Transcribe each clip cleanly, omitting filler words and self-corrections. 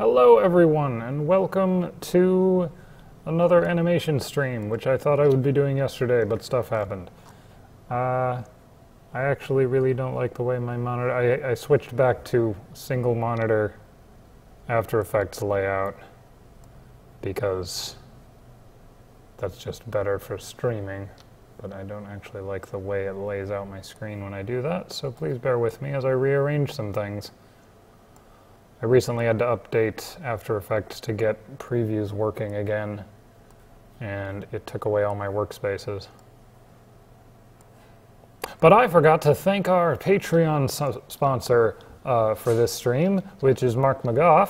Hello everyone, and welcome to another animation stream, which I thought I would be doing yesterday, but stuff happened. I actually really don't like the way my monitor... I switched back to single monitor After Effects layout because that's just better for streaming, but I don't actually like the way it lays out my screen when I do that, so please bear with me as I rearrange some things. I recently had to update After Effects to get previews working again, and it took away all my workspaces. But I forgot to thank our Patreon sponsor for this stream, which is Mark McGough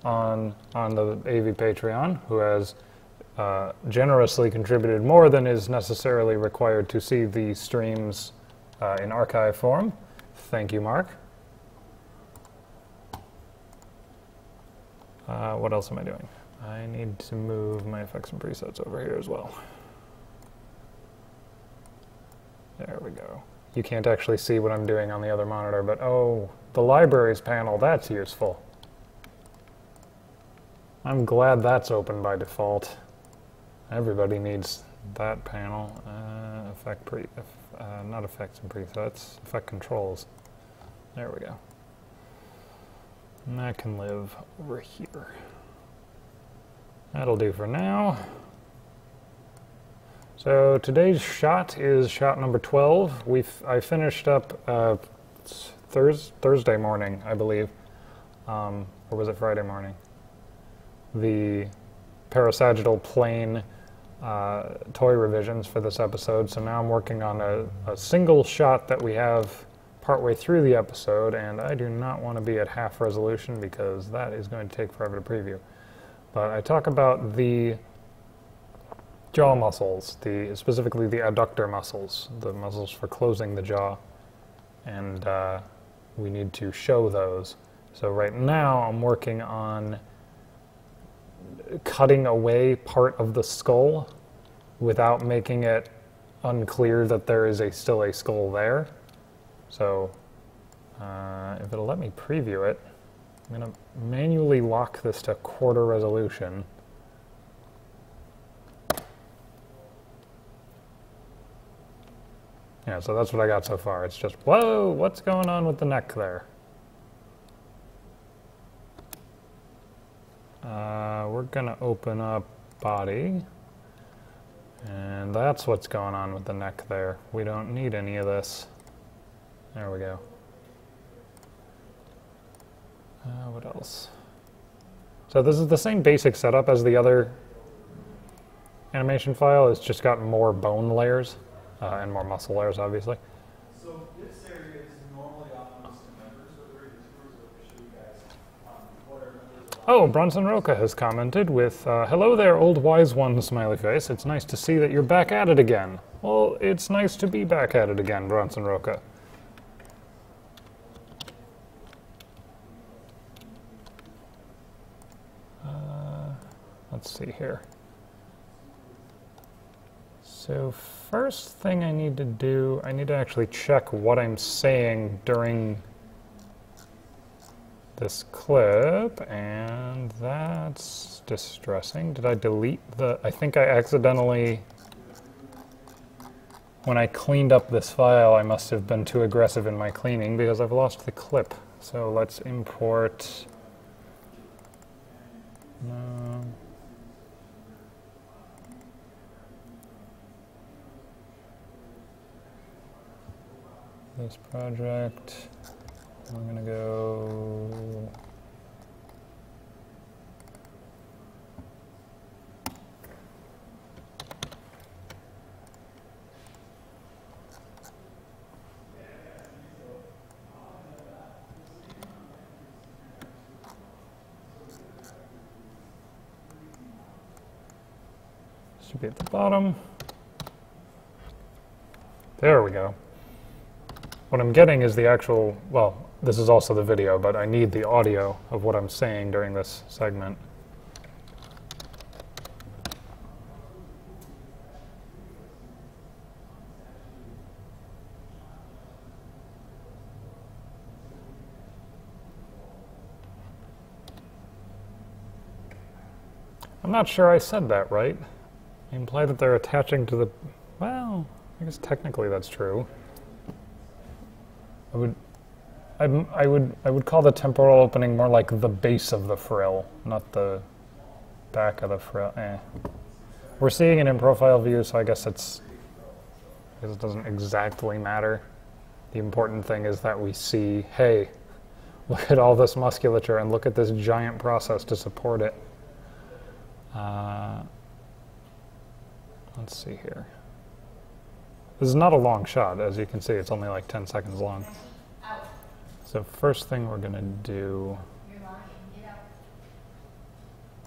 on the AV Patreon, who has generously contributed more than is necessarily required to see the streams in archive form. Thank you, Mark. What else am I doing? I need to move my effects and presets over here as well. There we go. You can't actually see what I'm doing on the other monitor, but oh, the libraries panel, that's useful. I'm glad that's open by default. Everybody needs that panel. Not effects and presets, effect controls. There we go. And that can live over here. That'll do for now. So today's shot is shot number 12. I finished up Thursday morning, I believe. Or was it Friday morning? The parasagittal plane toy revisions for this episode. So now I'm working on a single shot that we have partway through the episode, and I do not want to be at half resolution because that is going to take forever to preview. But I talk about the jaw muscles, specifically the adductor muscles, the muscles for closing the jaw, and we need to show those. So right now I'm working on cutting away part of the skull without making it unclear that there is still a skull there. So if it'll let me preview it, I'm going to manually lock this to quarter resolution. Yeah, so that's what I got so far. It's just, whoa, what's going on with the neck there? We're going to open up body, and that's what's going on with the neck there. We don't need any of this. There we go. What else? So this is the same basic setup as the other animation file. It's just got more bone layers and more muscle layers, obviously. So this area is normally off to members, but we're going to show you guys what our members are. Oh, Bronson Roca has commented with, hello there, old wise one, smiley face. It's nice to see that you're back at it again. Well, it's nice to be back at it again, Bronson Roca. Let's see here. So first thing I need to do, I need to actually check what I'm saying during this clip, and that's distressing. Did I delete I think I accidentally, when I cleaned up this file, I must have been too aggressive in my cleaning because I've lost the clip. So let's import, no. This project, I'm going to go should be at the bottom. There we go. What I'm getting is the actual, well, this is also the video, but I need the audio of what I'm saying during this segment. I'm not sure I said that right. I imply that they're attaching to the... Well, I guess technically that's true. I would call the temporal opening more like the base of the frill, not the back of the frill. We're seeing it in profile view, so I guess it doesn't exactly matter. The important thing is that we see, hey, look at all this musculature and look at this giant process to support it. Let's see here. This is not a long shot, as you can see. It's only like 10 seconds long. So first thing we're going to do...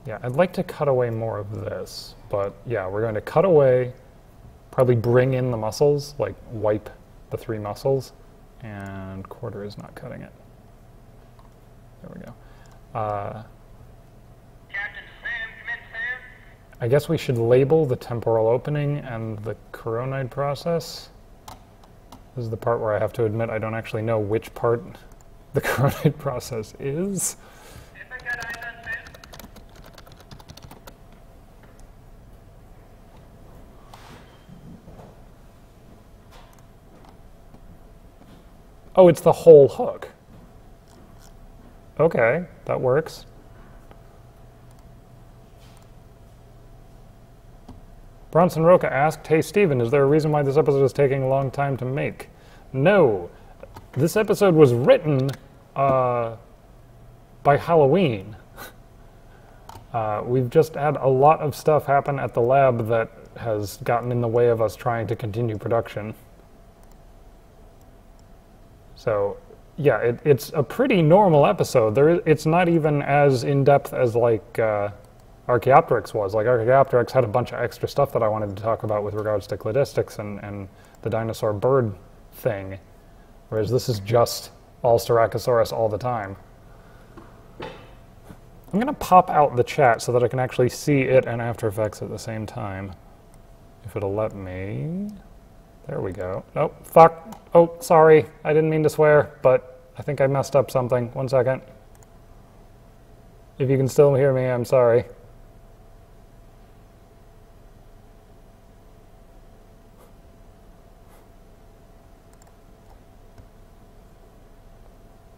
Yeah, I'd like to cut away more of this, but yeah, we're going to cut away, probably bring in the muscles, like wipe the 3 muscles, and quarter is not cutting it. There we go. Captain Sam, come in, Sam. I guess we should label the temporal opening and the coronoid process. This is the part where I have to admit I don't actually know which part the coronoid process is. If I got eyes on Sam. Oh, it's the whole hook. Okay, that works. Bronson Roca asked, "Hey Steven, is there a reason why this episode is taking a long time to make?" No. This episode was written by Halloween. We've just had a lot of stuff happen at the lab that has gotten in the way of us trying to continue production. So, yeah, it's a pretty normal episode. It's not even as in-depth as, like, Archaeopteryx was. Like, Archaeopteryx had a bunch of extra stuff that I wanted to talk about with regards to cladistics and the dinosaur bird thing, whereas this is just all Styracosaurus all the time. I'm going to pop out the chat so that I can actually see it and After Effects at the same time, if it'll let me. There we go. Nope, fuck. Oh, sorry. I didn't mean to swear, but I think I messed up something. 1 second. If you can still hear me, I'm sorry.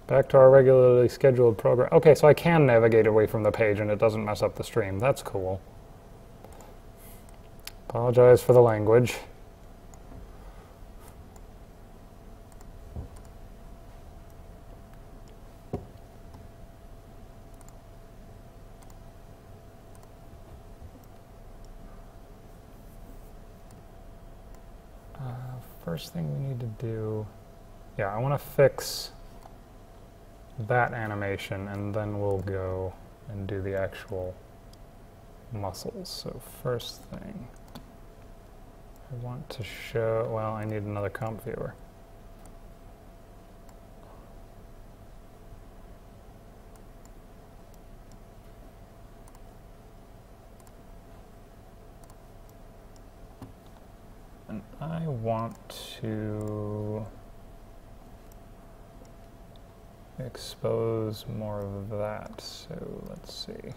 Back to our regularly scheduled program. Okay, so I can navigate away from the page and it doesn't mess up the stream. That's cool. Apologize for the language. First thing we need to do, yeah, I want to fix that animation and then we'll go and do the actual muscles. So first thing, I want to show, well, I need another comp viewer. And I want to expose more of that, so let's see.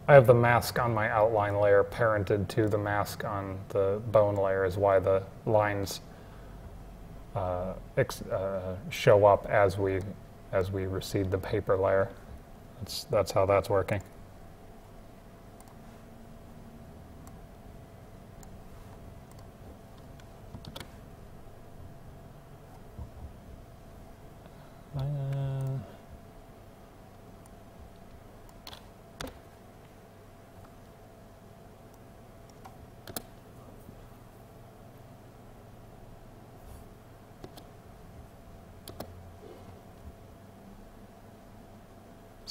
I have the mask on my outline layer parented to the mask on the bone layer is why the lines show up as we recede the paper layer. That's how that's working.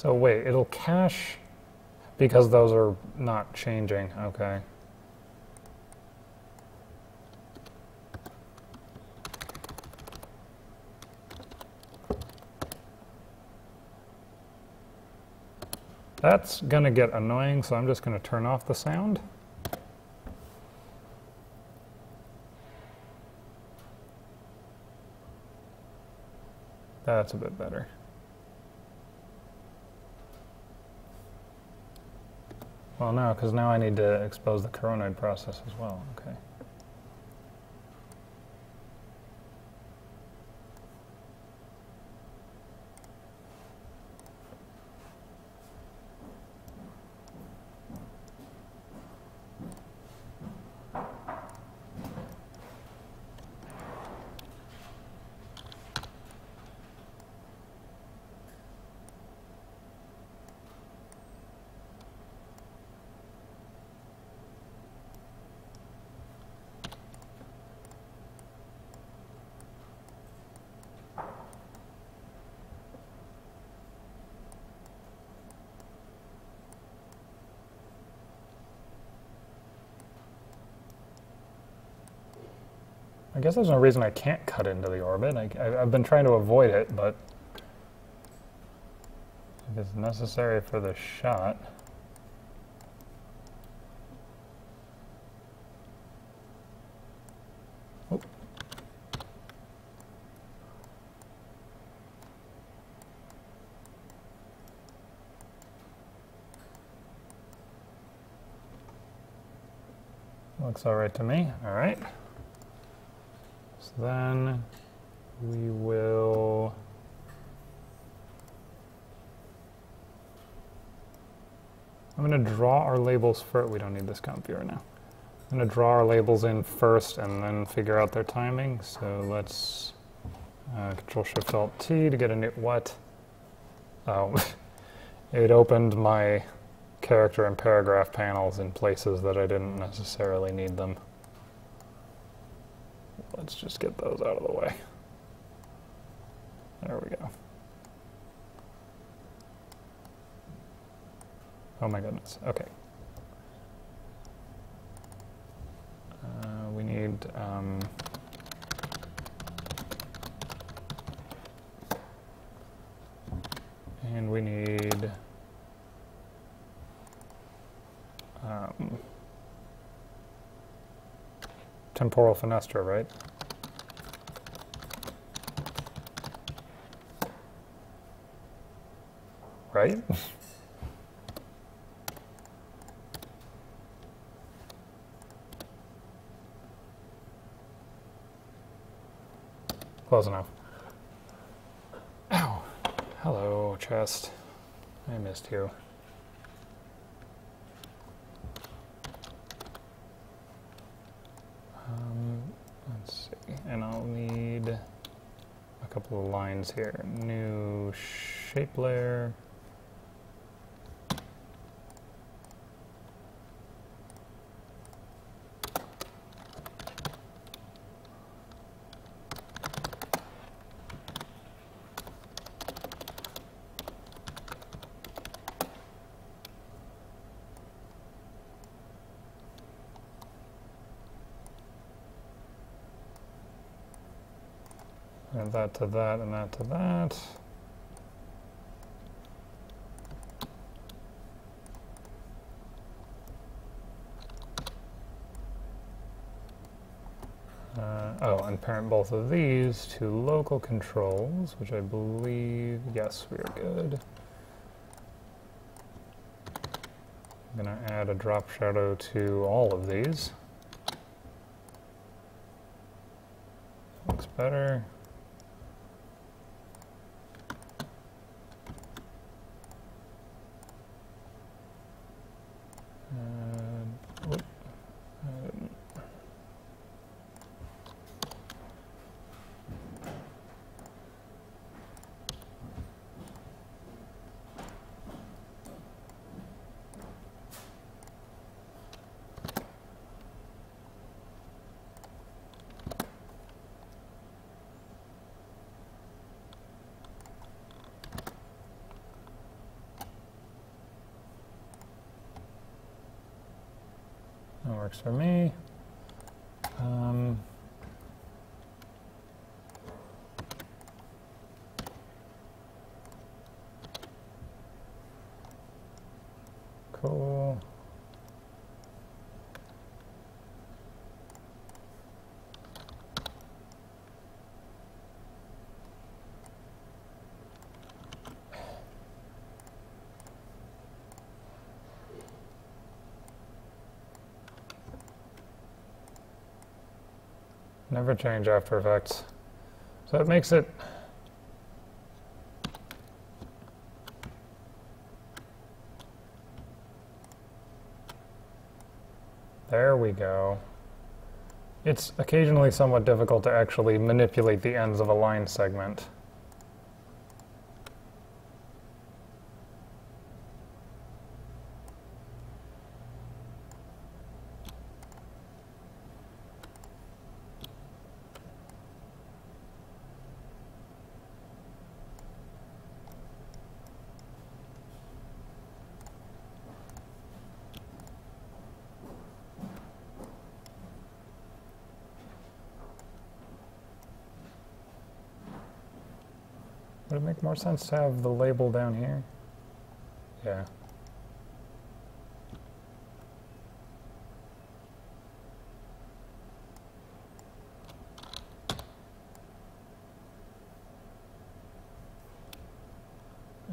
So wait, it'll cache because those are not changing. Okay. That's going to get annoying, so I'm just going to turn off the sound. That's a bit better. Well, no, because now I need to expose the coronoid process as well. Okay. I guess there's no reason I can't cut into the orbit. I've been trying to avoid it, but if it's necessary for the shot. Oop. Looks all right to me. All right. So then we will I'm going to draw our labels first. We don't need this comp viewer now. I'm going to draw our labels in first and then figure out their timing. So let's Control-Shift-Alt-T to get a new what? Oh, it opened my character and paragraph panels in places that I didn't necessarily need them. Let's just get those out of the way. There we go. Oh my goodness, okay. We need, and we need, temporal fenestra, right? Right? Close enough. Ow. Hello, chest. I missed you. Let's see. And I'll need a couple of lines here. New shape layer. And that to that, and that to that. Oh, and parent both of these to local controls, which I believe, yes, we are good. I'm going to add a drop shadow to all of these. Looks better. for me. Cool. Never change After Effects. So it makes it... There we go. It's occasionally somewhat difficult to actually manipulate the ends of a line segment. Would it make more sense to have the label down here? Yeah.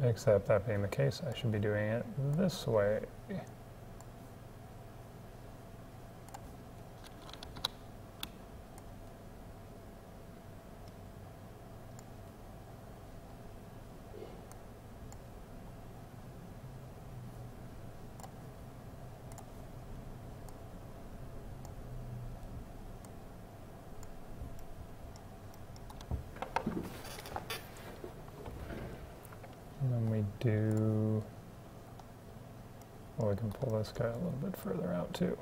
Except that being the case, I should be doing it this way. And then we do, well, we can pull this guy a little bit further out too.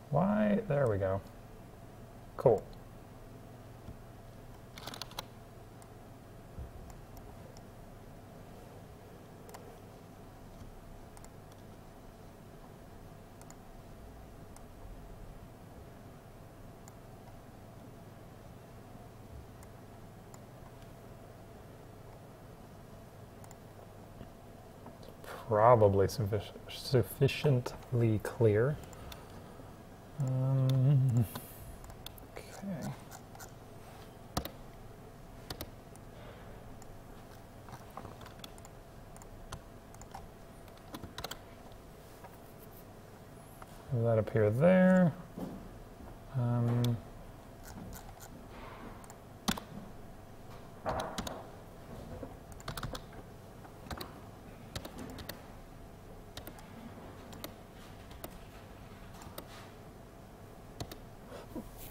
Why? There we go. Cool. Probably sufficiently clear. Okay. Will that appear there?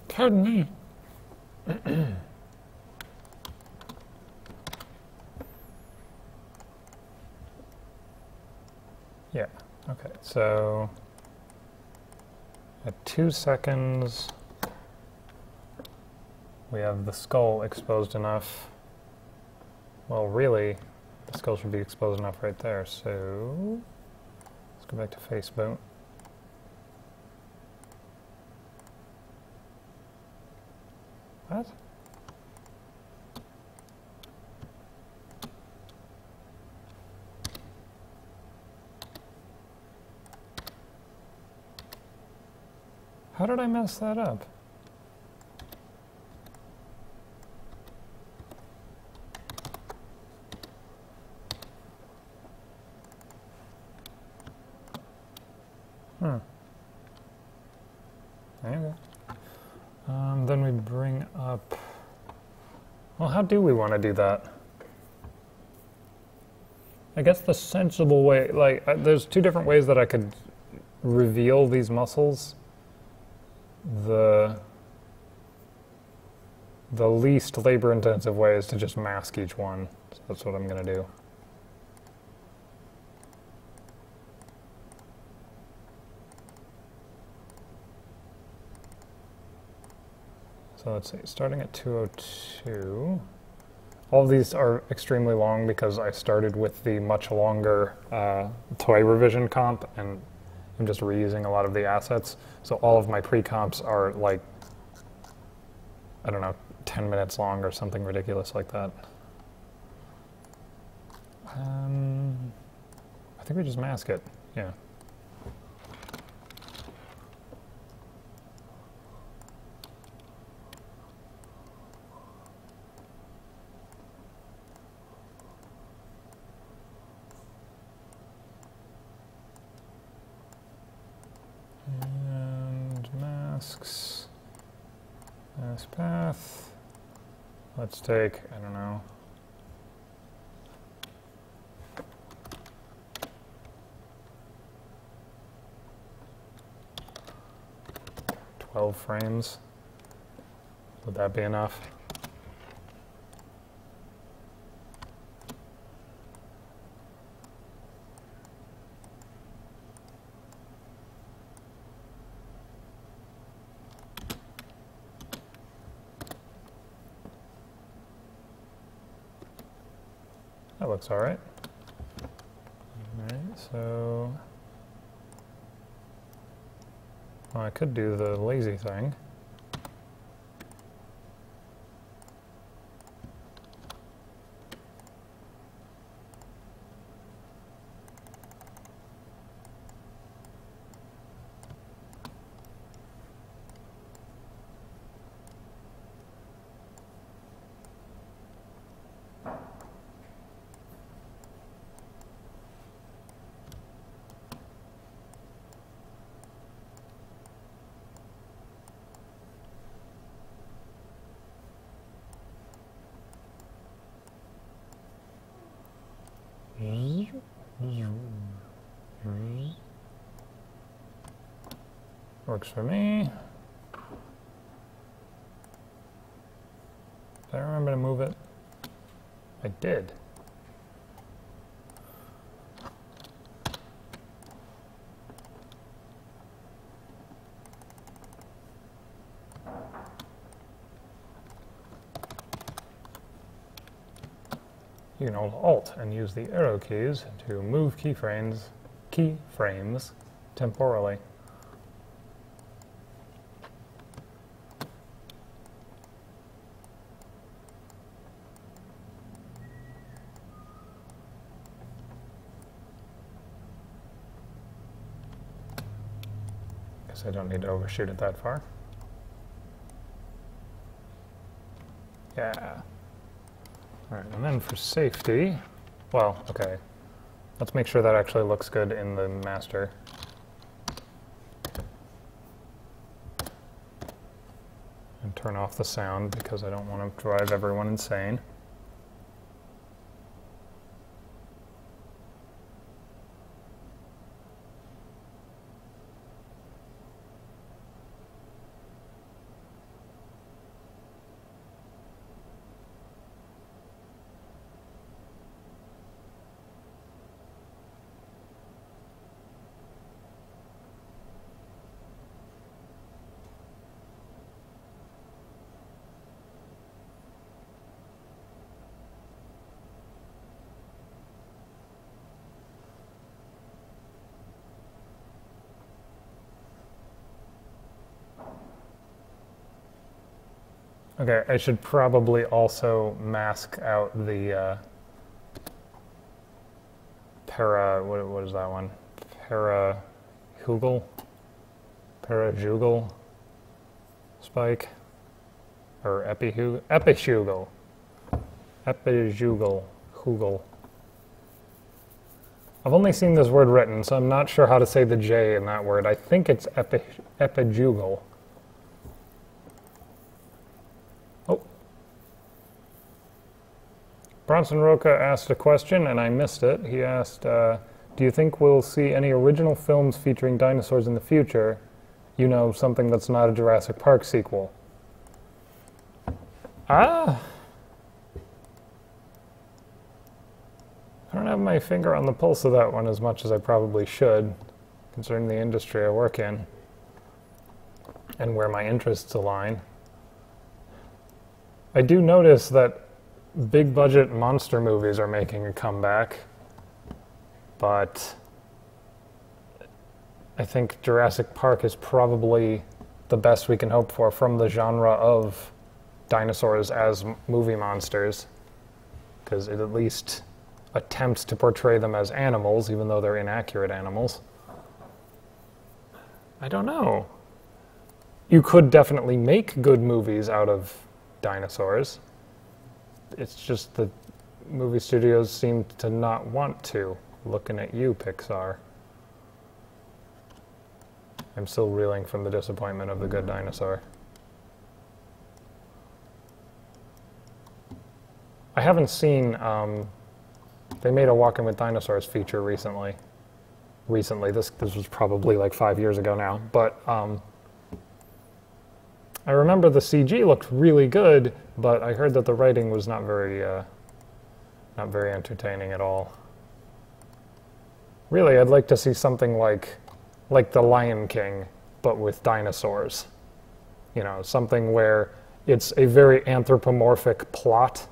Pardon me. Yeah, okay, so at 2 seconds, we have the skull exposed enough. Well, really, the skull should be exposed enough right there, so let's go back to Facebook. What? How did I mess that up? Okay. Then we bring up... Well, how do we want to do that? I guess the sensible way, like, there's two different ways that I could reveal these muscles. The least labor-intensive way is to just mask each one. So that's what I'm going to do. So let's see, starting at 202, All of these are extremely long because I started with the much longer toy revision comp, and I'm just reusing a lot of the assets. So all of my pre-comps are like, I don't know, 10 minutes long or something ridiculous like that. I think we just mask it, yeah. And masks, mask path. Let's take, I don't know, 12 frames. Would that be enough? That looks all right. All right, so well, I could do the lazy thing. Works for me. Did I remember to move it? I did. You can hold Alt and use the arrow keys to move keyframes temporally. Guess I don't need to overshoot it that far. Yeah. All right, and then for safety, well, okay, let's make sure that actually looks good in the master. And turn off the sound because I don't want to drive everyone insane. Okay, I should probably also mask out the what is that one? Parajugal spike, or epijugal, hugel. I've only seen this word written, so I'm not sure how to say the J in that word. I think it's epijugal. Oh. Bronson Roca asked a question, and I missed it. He asked, do you think we'll see any original films featuring dinosaurs in the future? You know, something that's not a Jurassic Park sequel. I don't have my finger on the pulse of that one as much as I probably should, considering the industry I work in and where my interests align. I do notice that big budget monster movies are making a comeback, but I think Jurassic Park is probably the best we can hope for from the genre of dinosaurs as movie monsters, because it at least attempts to portray them as animals, even though they're inaccurate animals. I don't know. You could definitely make good movies out of dinosaurs. It's just that movie studios seem to not want to. Looking at you, Pixar. I'm still reeling from the disappointment of The Good Dinosaur. I haven't seen, they made a Walking with Dinosaurs feature recently. This was probably like 5 years ago now, but I remember the CG looked really good, but I heard that the writing was not very entertaining at all. Really, I'd like to see something like The Lion King, but with dinosaurs. You know, something where it's a very anthropomorphic plot,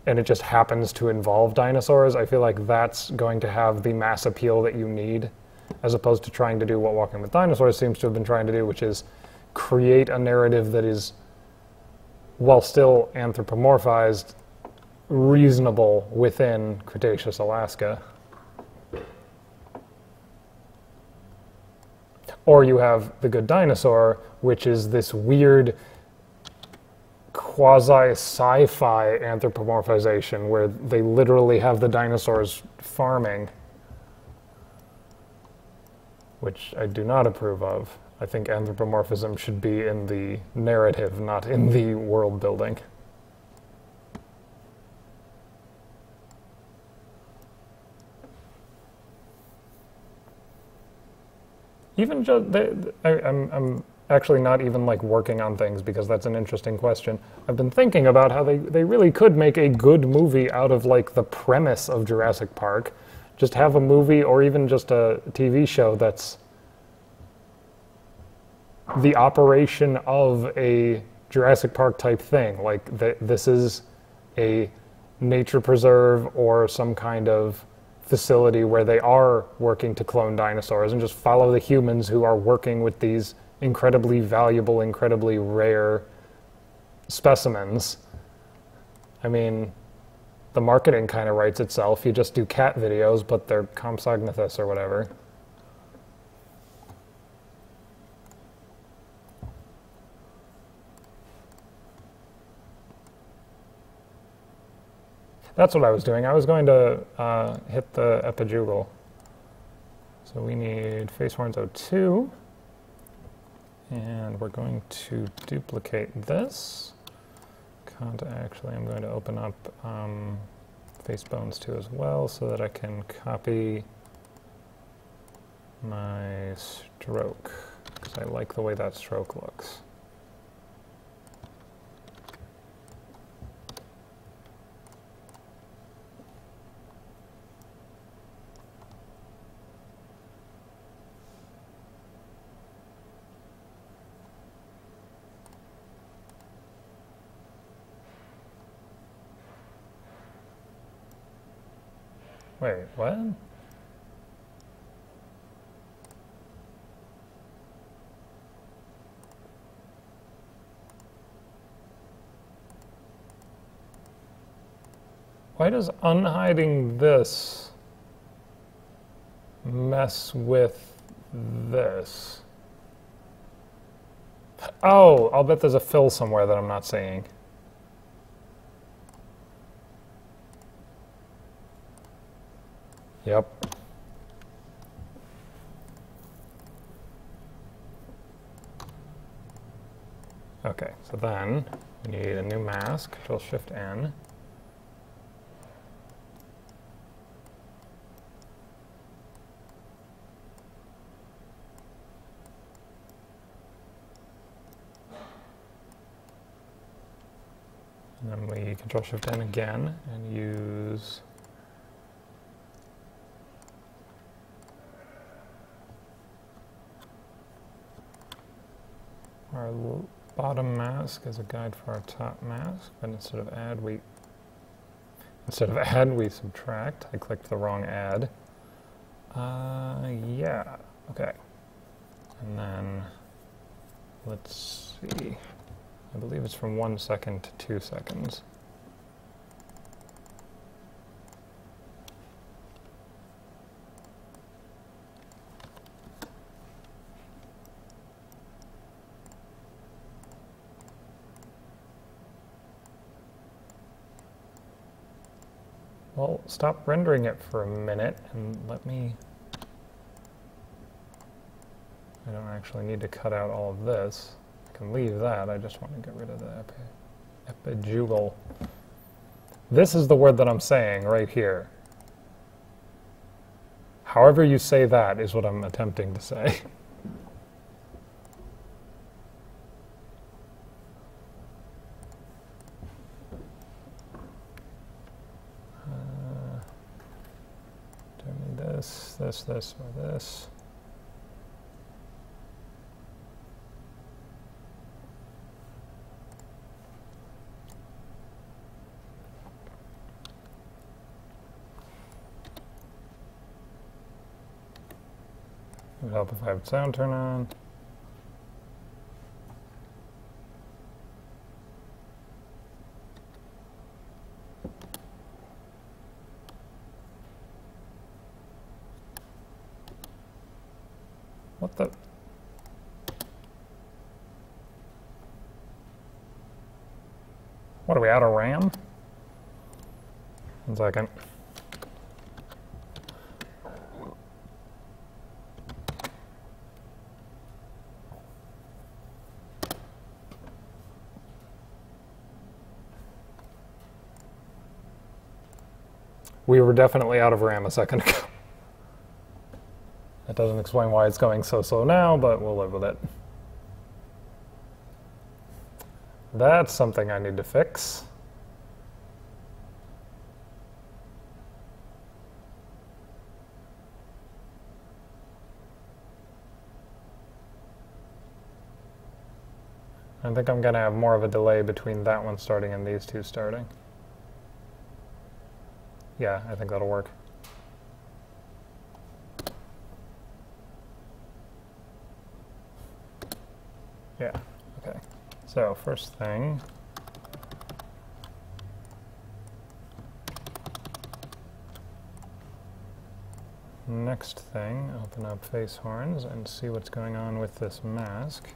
and it just happens to involve dinosaurs. I feel like that's going to have the mass appeal that you need, as opposed to trying to do what Walking with Dinosaurs seems to have been trying to do, which is create a narrative that is, while still anthropomorphized, reasonable within Cretaceous Alaska. Or you have The Good Dinosaur, which is this weird quasi-sci-fi anthropomorphization where they literally have the dinosaurs farming, which I do not approve of. I think anthropomorphism should be in the narrative, not in the world building. Even just, I'm actually not even like working on things because that's an interesting question. I've been thinking about how they really could make a good movie out of like the premise of Jurassic Park. Just have a movie or even just a TV show that's the operation of a Jurassic Park type thing. Like this is a nature preserve or some kind of facility where they are working to clone dinosaurs, and just follow the humans who are working with these incredibly valuable, incredibly rare specimens. I mean, the marketing kind of writes itself. You just do cat videos, but they're Compsognathus or whatever. That's what I was doing. I was going to hit the epijugal. So we need face horns 02. And we're going to duplicate this. Actually, I'm going to open up face bones 2 as well so that I can copy my stroke, because I like the way that stroke looks. Wait, what? Why does unhiding this mess with this? Oh, I'll bet there's a fill somewhere that I'm not seeing. Yep. Okay, so then we need a new mask, Control-Shift-N. And then we Control-Shift-N again and use our bottom mask as a guide for our top mask, but instead of add, we Instead of add, we subtract. I clicked the wrong add. Yeah, okay. And then, let's see. I believe it's from 1 second to 2 seconds. Well, stop rendering it for a minute and let me... I don't actually need to cut out all of this. I can leave that, I just want to get rid of the epijugal. This is the word that I'm saying right here. However you say that is what I'm attempting to say. This, or this. It would help if I have sound turn on. What the? What are we out of RAM? 1 second. We were definitely out of RAM a second ago. That doesn't explain why it's going so slow now, but we'll live with it. That's something I need to fix. I think I'm going to have more of a delay between that one starting and these two starting. Yeah, I think that'll work. Yeah, okay. So first thing, next thing, open up face horns and see what's going on with this mask.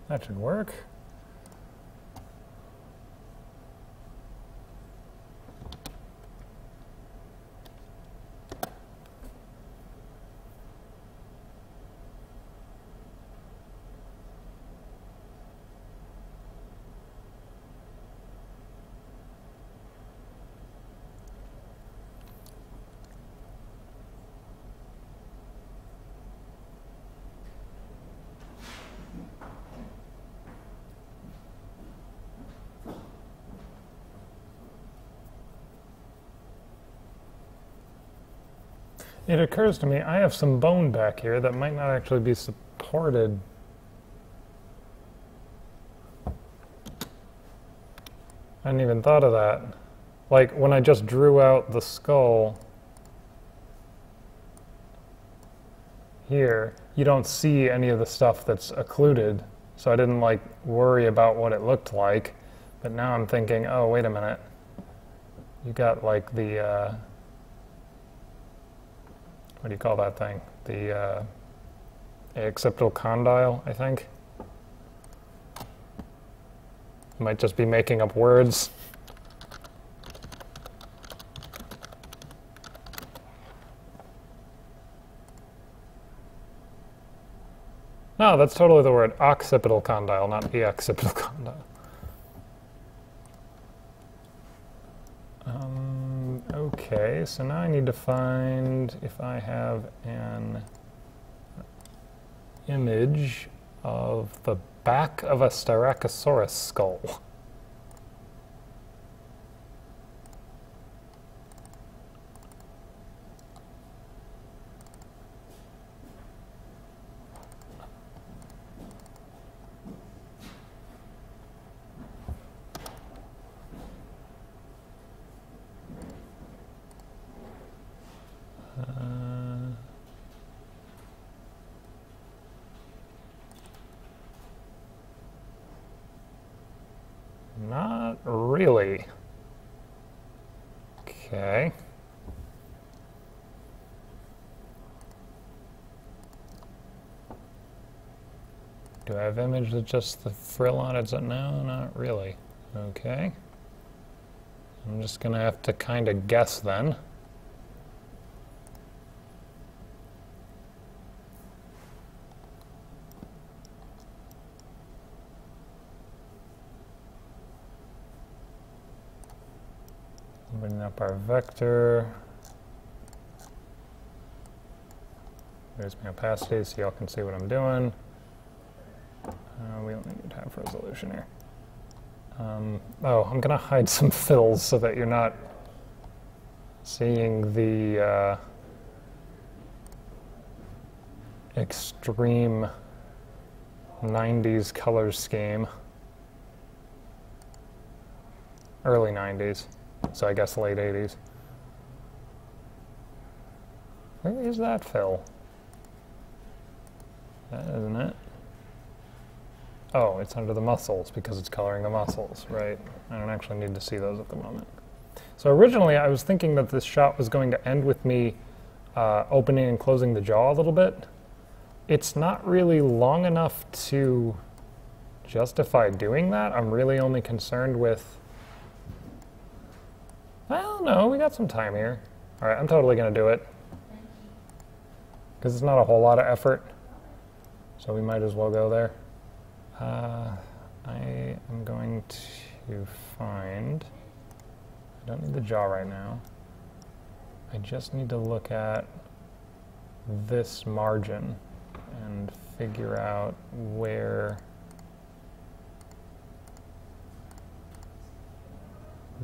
That should work. It occurs to me I have some bone back here that might not actually be supported. I hadn't even thought of that. Like when I just drew out the skull here, you don't see any of the stuff that's occluded, so I didn't like worry about what it looked like. But now I'm thinking, oh, wait a minute. You got like the what do you call that thing? The occipital condyle, I think. Might just be making up words. No, that's totally the word. Occipital condyle, not the occipital condyle. Okay, so now I need to find if I have an image of the back of a Styracosaurus skull. Not really. Okay. Do I have image with just the frill on it? No, not really. Okay. I'm just gonna have to kind of guess then. Bringing up our vector. There's my opacity so y'all can see what I'm doing. We only need half resolution here. Oh, I'm going to hide some fills so that you're not seeing the extreme 90s color scheme. Early 90s, so I guess late 80s. Where is that fill? That isn't it. Oh, it's under the muscles because it's coloring the muscles, right? I don't actually need to see those at the moment. So originally I was thinking that this shot was going to end with me opening and closing the jaw a little bit. It's not really long enough to justify doing that. I'm really only concerned with... Well, no, we got some time here. All right, I'm totally going to do it. Because it's not a whole lot of effort. So we might as well go there. I am going to find... I don't need the jaw right now. I just need to look at this margin and figure out where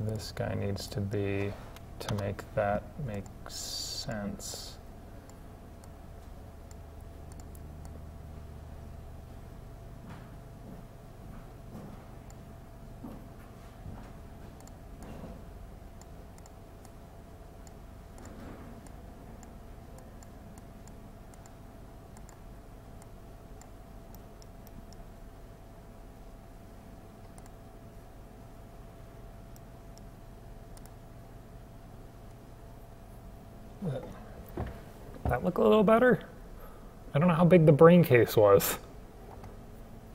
this guy needs to be to make that make sense. That look a little better? I don't know how big the brain case was,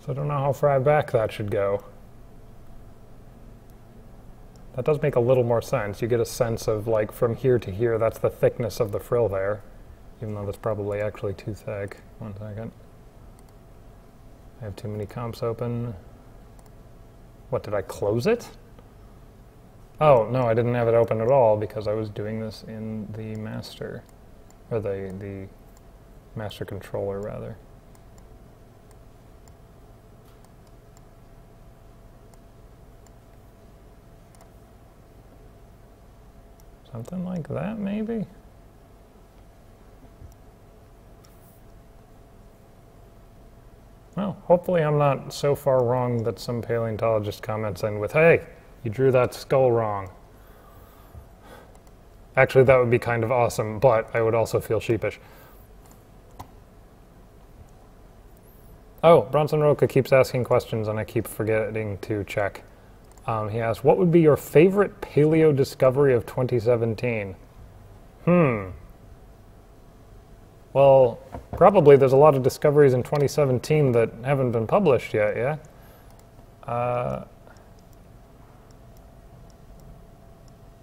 so I don't know how far back that should go. That does make a little more sense. You get a sense of, like, from here to here, that's the thickness of the frill there, even though that's probably actually too thick. 1 second. I have too many comps open. What, did I close it? Oh, no, I didn't have it open at all because I was doing this in the master, or the master controller, rather. Something like that, maybe? Well, hopefully I'm not so far wrong that some paleontologist comments in with, hey, you drew that skull wrong. Actually, that would be kind of awesome, but I would also feel sheepish. Oh, Bronson Roca keeps asking questions and I keep forgetting to check. He asks, what would be your favorite paleo discovery of 2017? Well, probably there's a lot of discoveries in 2017 that haven't been published yet, yeah?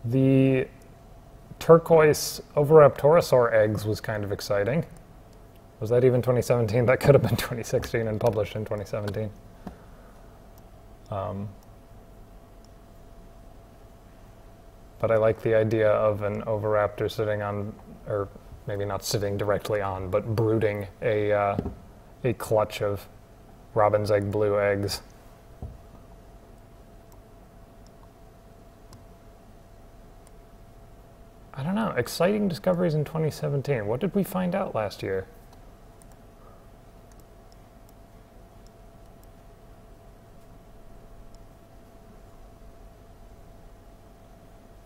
The turquoise Oviraptorosaur eggs was kind of exciting. Was that even 2017? That could have been 2016 and published in 2017. But I like the idea of an oviraptor sitting on, or maybe not sitting directly on, but brooding a a clutch of robin's egg blue eggs. I don't know. Exciting discoveries in 2017. What did we find out last year?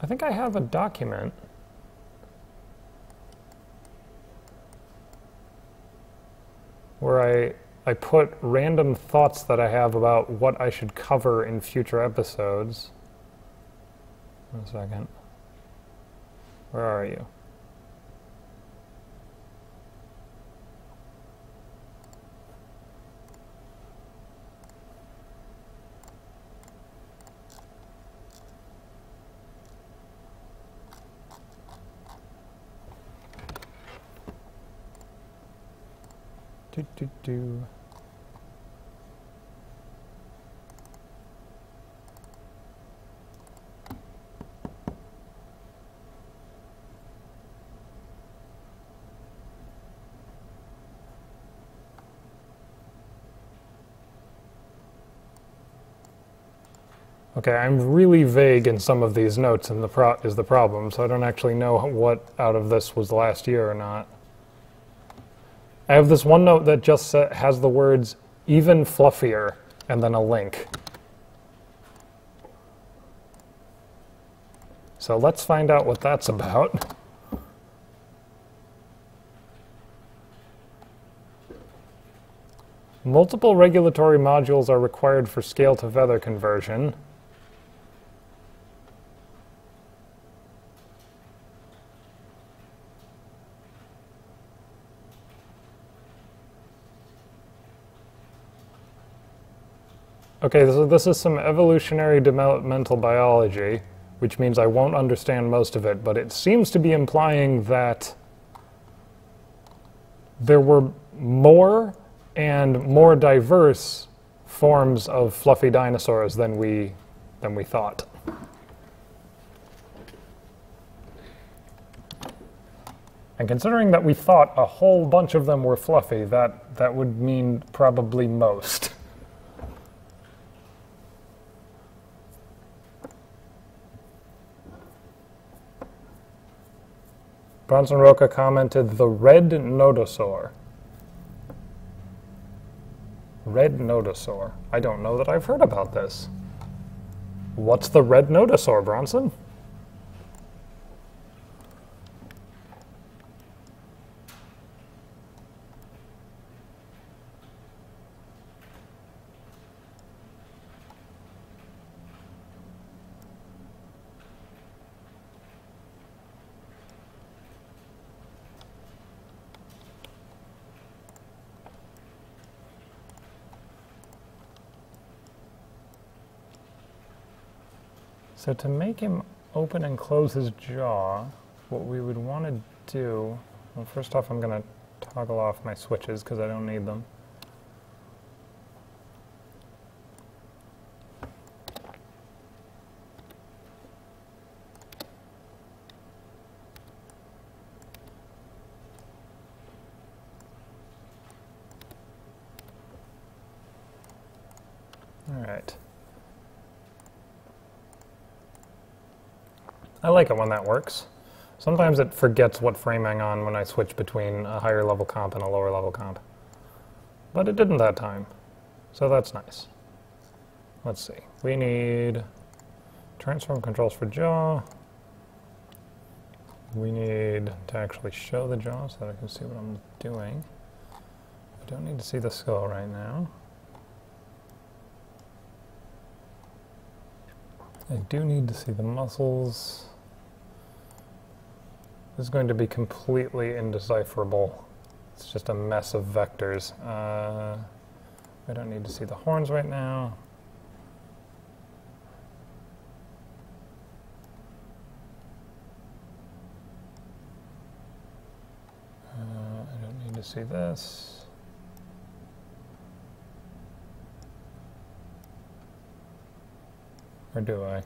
I think I have a document. Where I put random thoughts that I have about what I should cover in future episodes. 1 second. Where are you? Do. Okay, I'm really vague in some of these notes, and is the problem, so I don't actually know what out of this was last year or not. I have this one note that just has the words "even fluffier" and then a link. So let's find out what that's about. Multiple regulatory modules are required for scale to feather conversion. Okay, so this is some evolutionary developmental biology, which means I won't understand most of it, but it seems to be implying that there were more and more diverse forms of fluffy dinosaurs than we thought. And considering that we thought a whole bunch of them were fluffy, that would mean probably most. Bronson Roca commented, the red nodosaur. Red nodosaur. I don't know that I've heard about this. What's the red nodosaur, Bronson? So to make him open and close his jaw, what we would want to do, well, first off, I'm going to toggle off my switches because I don't need them. All right. I like it when that works. Sometimes it forgets what frame I'm on when I switch between a higher level comp and a lower level comp. But it didn't that time, so that's nice. Let's see. We need transform controls for jaw. We need to actually show the jaw so that I can see what I'm doing. I don't need to see the skull right now. I do need to see the muscles. This is going to be completely indecipherable. It's just a mess of vectors. I don't need to see the horns right now. I don't need to see this. Or do I?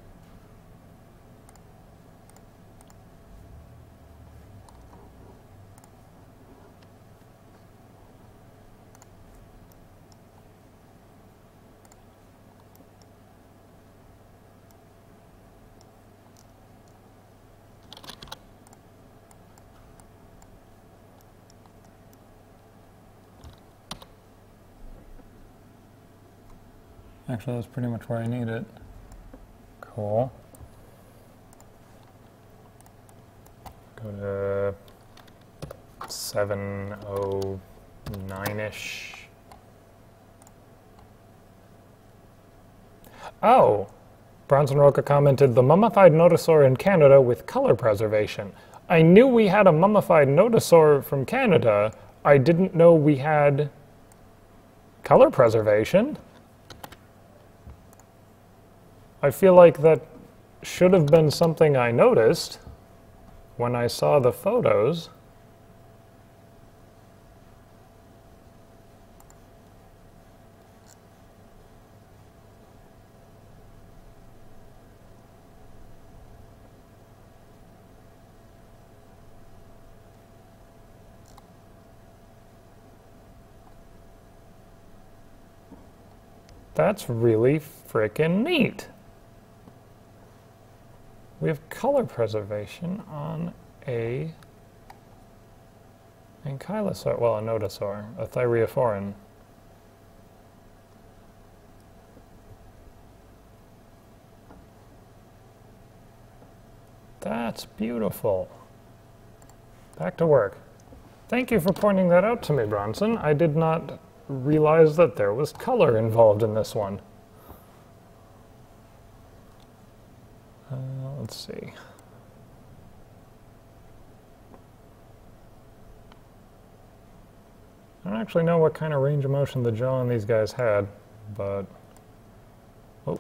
Actually, that's pretty much where I need it. Cool. Go to 709-ish. Oh! Bronson Roca commented, the mummified nodosaur in Canada with color preservation. I knew we had a mummified nodosaur from Canada. I didn't know we had color preservation. I feel like that should have been something I noticed when I saw the photos. That's really frickin' neat. We have color preservation on a ankylosaur, well, a nodosaur, a thyreophoran. That's beautiful. Back to work. Thank you for pointing that out to me, Bronson. I did not realize that there was color involved in this one. Let's see. I don't actually know what kind of range of motion the jaw on these guys had, but... Oh.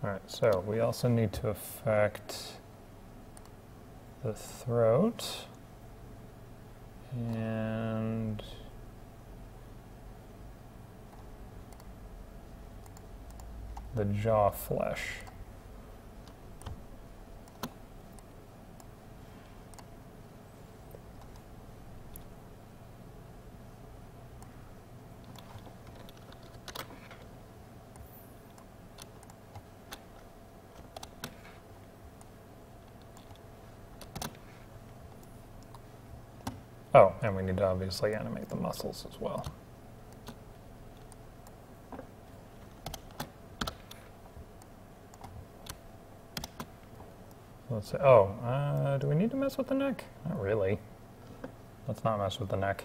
Alright, so we also need to affect the throat and the jaw flesh. Oh, and we need to obviously animate the muscles as well. Let's see. Oh, do we need to mess with the neck? Not really. Let's not mess with the neck.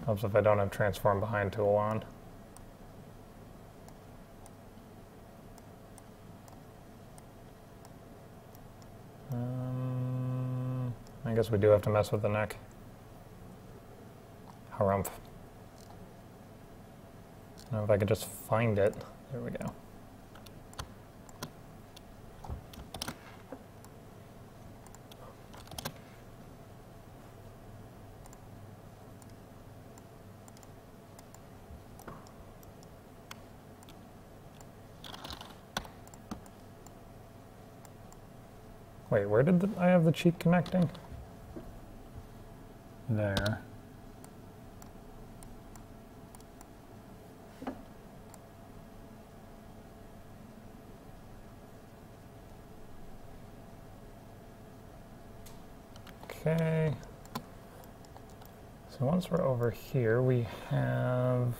Helps if I don't have transform behind tool on. I guess we do have to mess with the neck. Harumph. Now if I could just find it. There we go. Wait, where did I have the cheek connecting? There. Okay. So once we're over here, we have...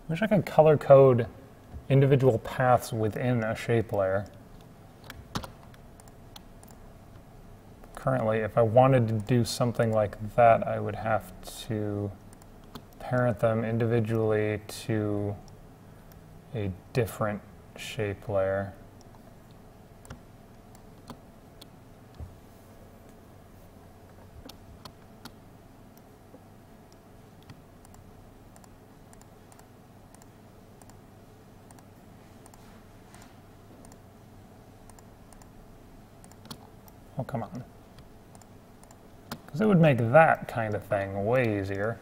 Wish I could color code individual paths within a shape layer. Currently, if I wanted to do something like that, I would have to parent them individually to a different shape layer. Oh, come on. Because it would make that kind of thing way easier.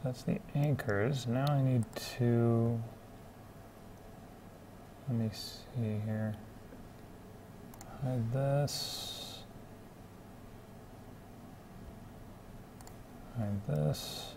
That's the anchors. Now I need to, let me see here. Hide this. Hide this.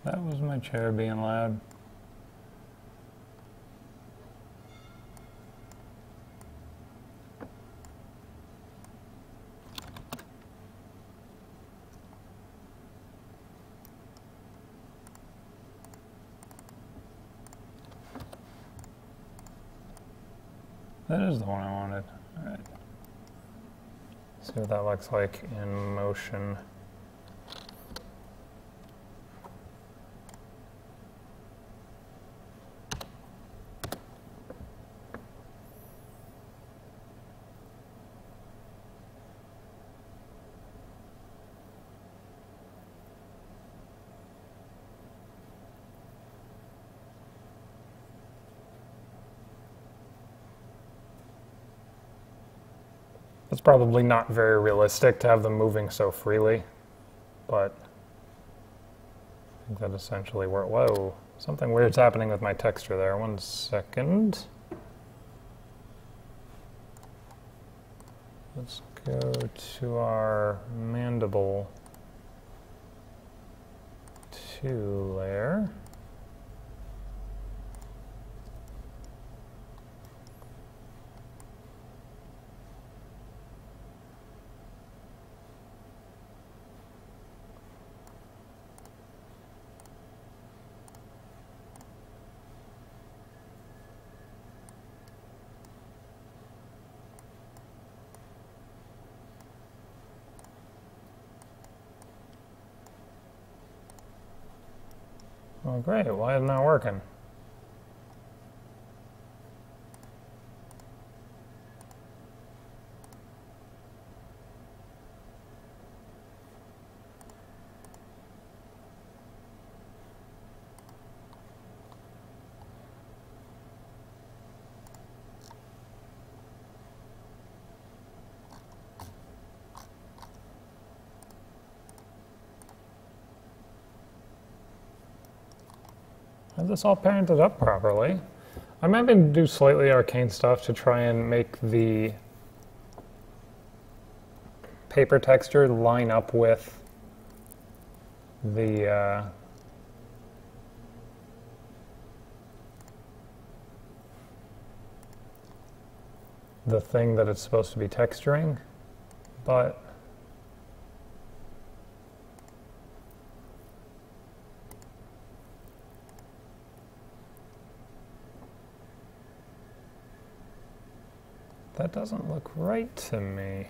That was my chair being loud. That is the one I wanted. All right. See what that looks like in motion. It's probably not very realistic to have them moving so freely, but I think that essentially worked. Whoa, something weird's happening with my texture there. 1 second. Let's go to our mandible 2 layer. Oh great, why isn't that working? Have this all parented up properly. I'm having to do slightly arcane stuff to try and make the paper texture line up with the thing that it's supposed to be texturing, but that doesn't look right to me.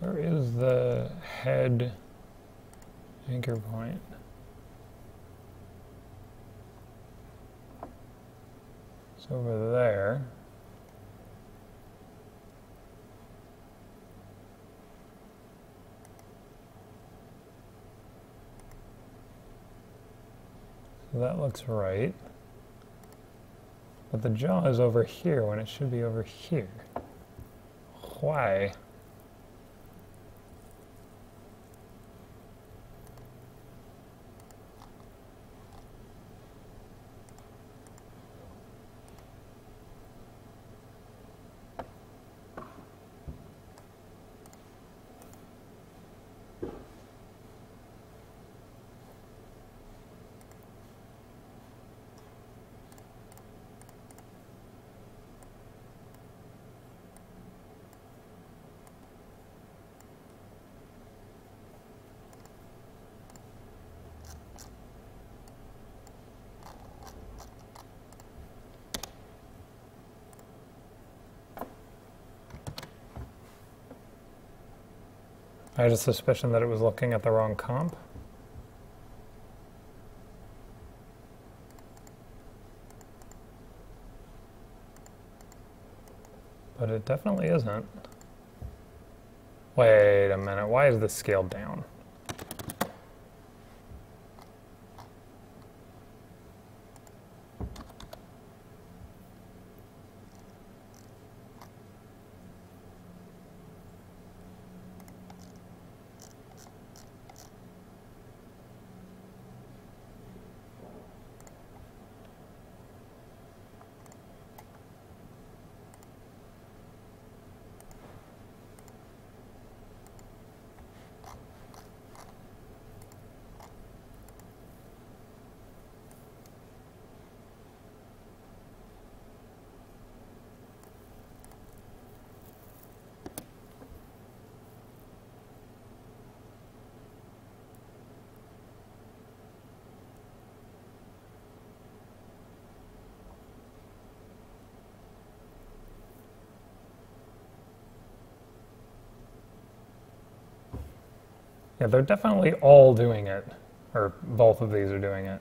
Where is the head anchor point? It's over there. So that looks right. But the jaw is over here when it should be over here. Why? I had a suspicion that it was looking at the wrong comp. But it definitely isn't. Wait a minute, why is this scaled down? Yeah, they're definitely all doing it. Or both of these are doing it.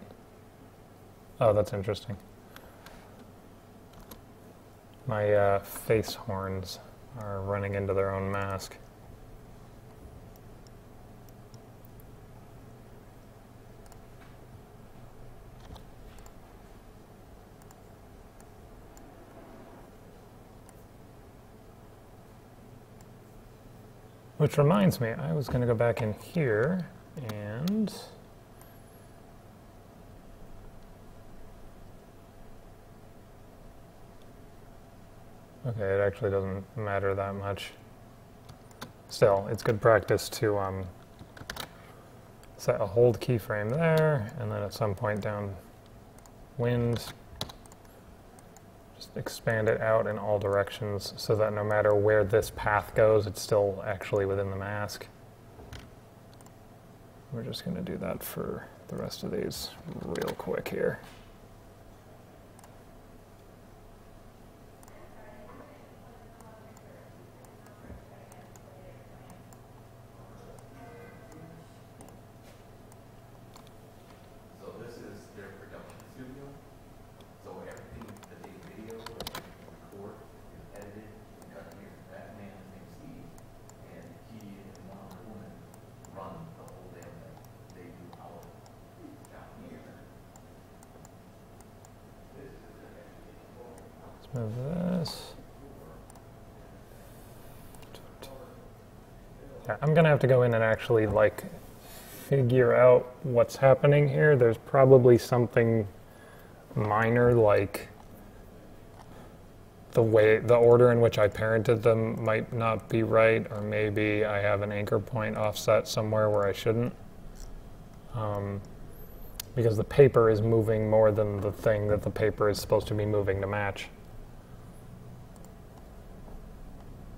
Oh, that's interesting. My face horns are running into their own mask. Which reminds me, I was going to go back in here and... Okay, it actually doesn't matter that much. Still, it's good practice to set a hold keyframe there, and then at some point downwind, just expand it out in all directions so that no matter where this path goes, it's still actually within the mask. We're just going to do that for the rest of these real quick here. Move this. Yeah, I'm gonna have to go in and actually like figure out what's happening here. There's probably something minor, like the order in which I parented them might not be right, or maybe I have an anchor point offset somewhere where I shouldn't. Because the paper is moving more than the thing that the paper is supposed to be moving to match.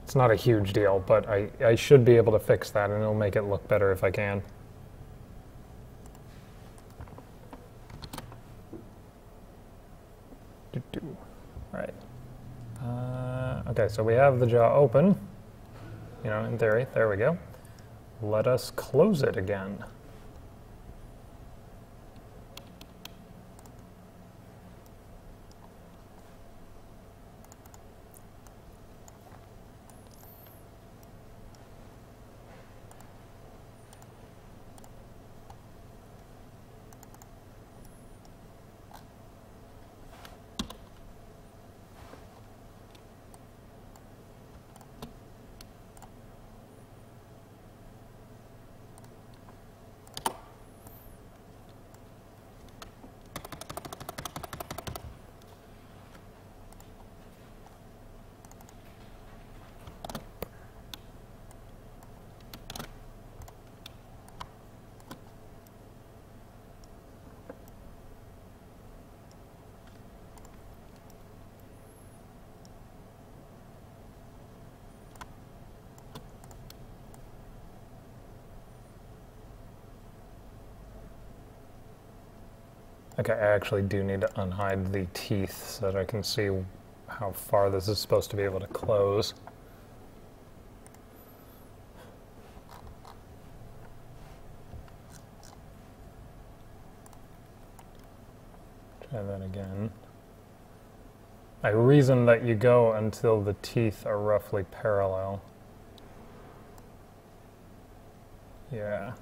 It's not a huge deal, but I should be able to fix that, and it'll make it look better if I can. Right. Okay, so we have the jaw open, you know, in theory. There we go. Let us close it again. Okay, I actually do need to unhide the teeth so that I can see how far this is supposed to be able to close. Try that again. I reason that you go until the teeth are roughly parallel. Yeah.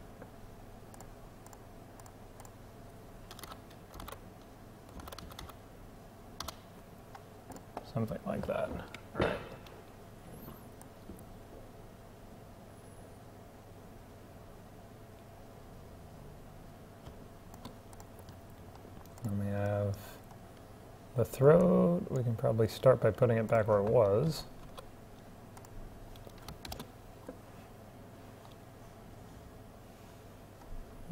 Something like that. All right. Then we have the throat. We can probably start by putting it back where it was.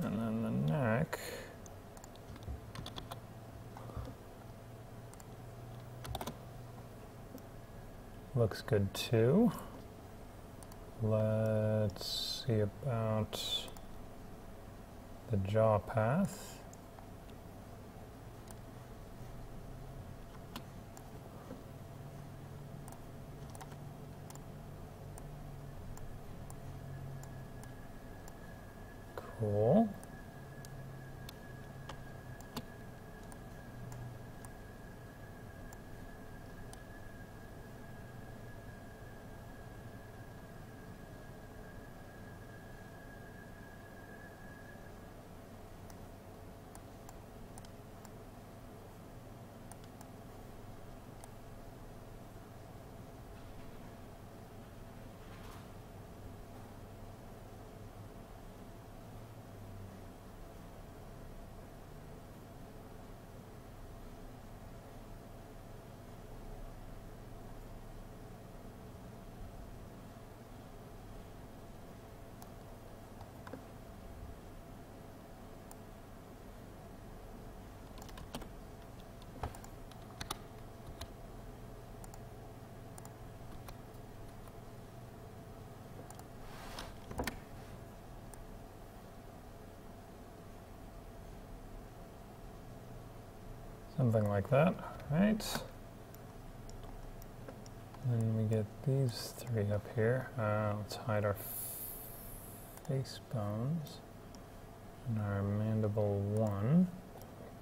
And then the neck. Looks good too. Let's see about the jaw path. Cool. Something like that, right? Then we get these three up here. Let's hide our face bones and our mandible 1.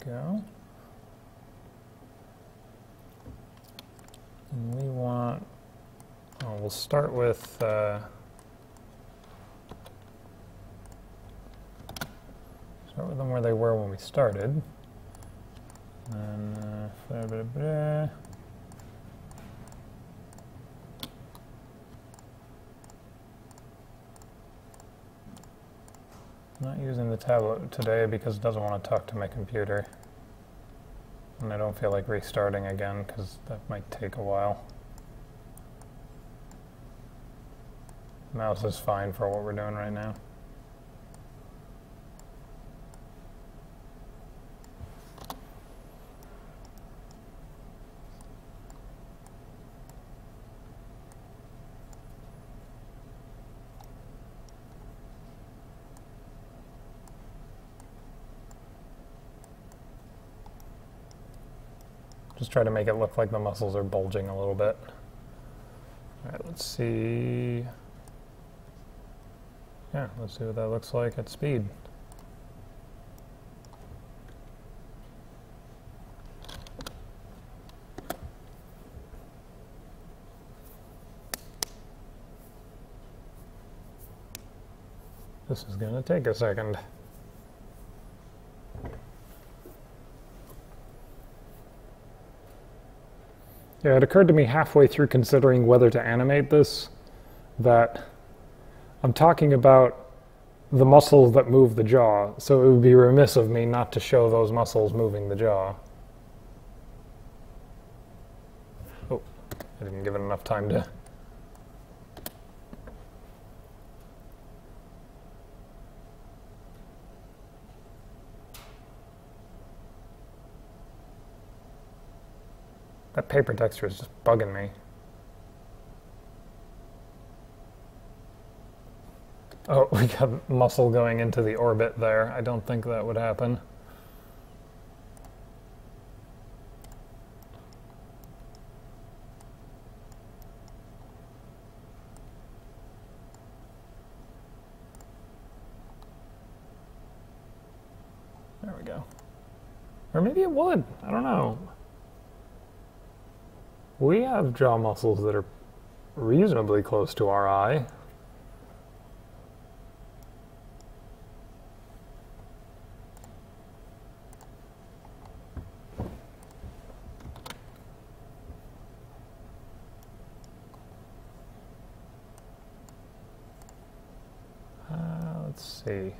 There we go. And we want, we'll start with them where they were when we started. And not using the tablet today because it doesn't want to talk to my computer. And I don't feel like restarting again because that might take a while. Mouse is fine for what we're doing right now. Just try to make it look like the muscles are bulging a little bit. All right, let's see. Yeah, let's see what that looks like at speed. This is going to take a second. Yeah, it occurred to me halfway through considering whether to animate this that I'm talking about the muscles that move the jaw, so it would be remiss of me not to show those muscles moving the jaw. Oh, I didn't give it enough time to... That paper texture is just bugging me. Oh, we got muscle going into the orbit there. I don't think that would happen. There we go. Or maybe it would. I don't know. We have jaw muscles that are reasonably close to our eye. Let's see.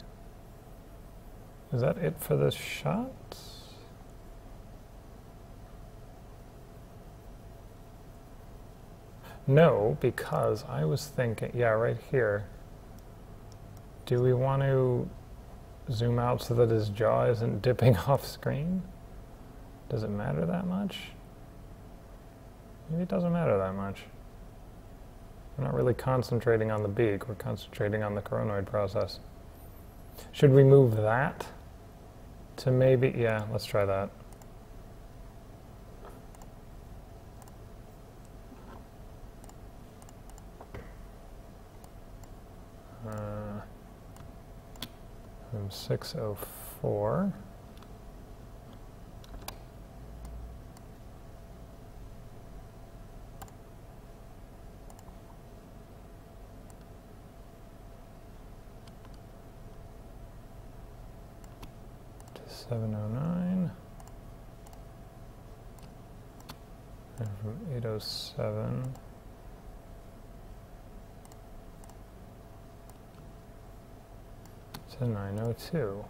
Is that it for this shot? No, because I was thinking, yeah, right here. Do we want to zoom out so that his jaw isn't dipping off screen? Does it matter that much? Maybe it doesn't matter that much. We're not really concentrating on the beak, we're concentrating on the coronoid process. Should we move that to maybe, yeah, let's try that. From 604. To 709. And from 807. To 902.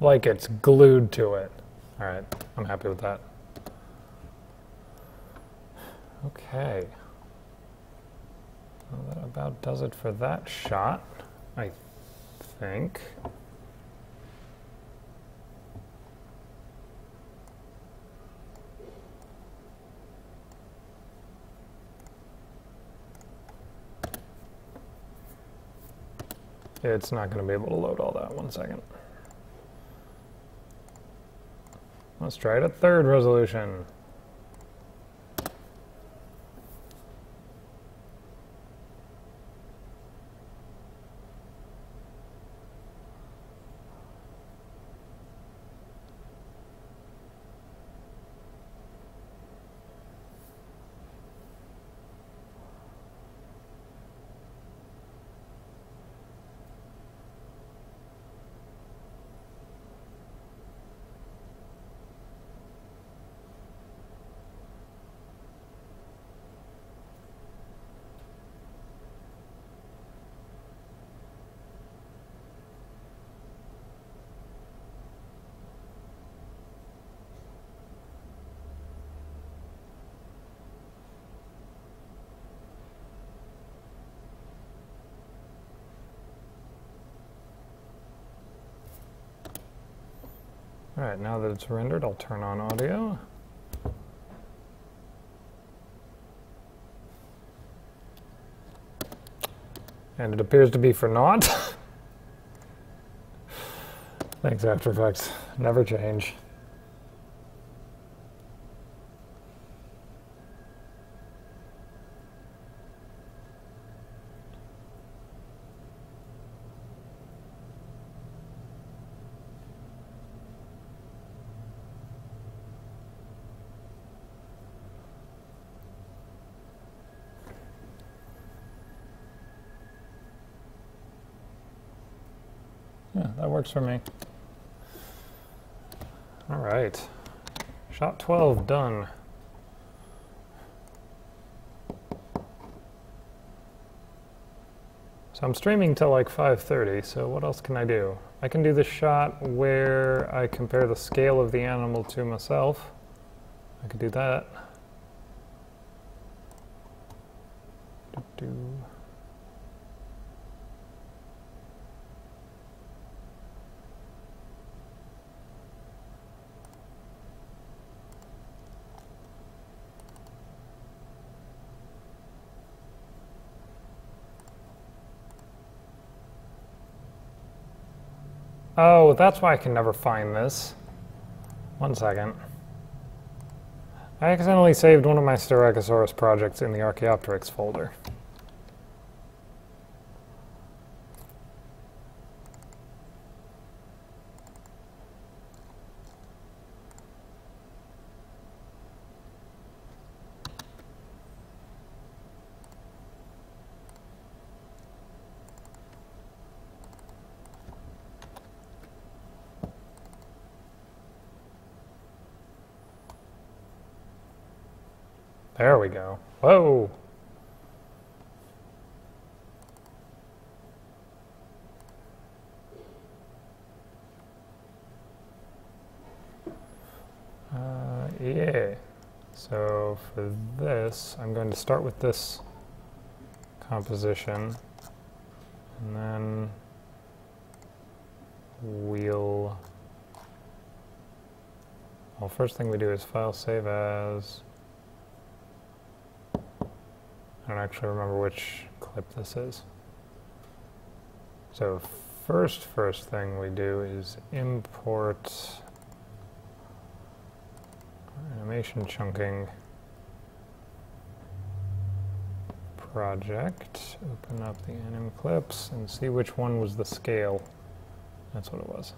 Like it's glued to it. All right, I'm happy with that. Okay. Well, that about does it for that shot, I think. It's not going to be able to load all that. 1 second. Let's try it at 3rd resolution. All right, now that it's rendered, I'll turn on audio. And it appears to be for naught. Thanks, After Effects. Never change. Yeah, that works for me. All right. Shot 12 done. So I'm streaming till like 5:30, so what else can I do? I can do the shot where I compare the scale of the animal to myself. I could do that. Oh, that's why I can never find this. 1 second. I accidentally saved one of my Styracosaurus projects in the Archaeopteryx folder. There we go. Whoa! Yeah. So for this, I'm going to start with this composition, and then we'll... Well, first thing we do is file save as... I don't actually remember which clip this is. So first thing we do is import animation chunking project, open up the anim clips and see which one was the scale. That's what it was.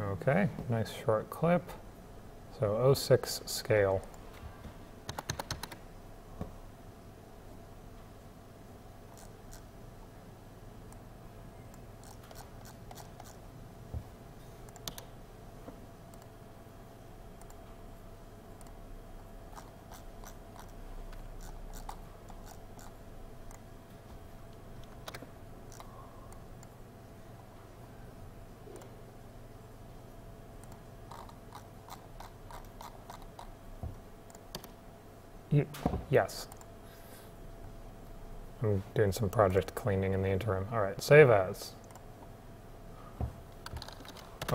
Okay, nice short clip. So 06 scale. Yes. I'm doing some project cleaning in the interim. All right, save as.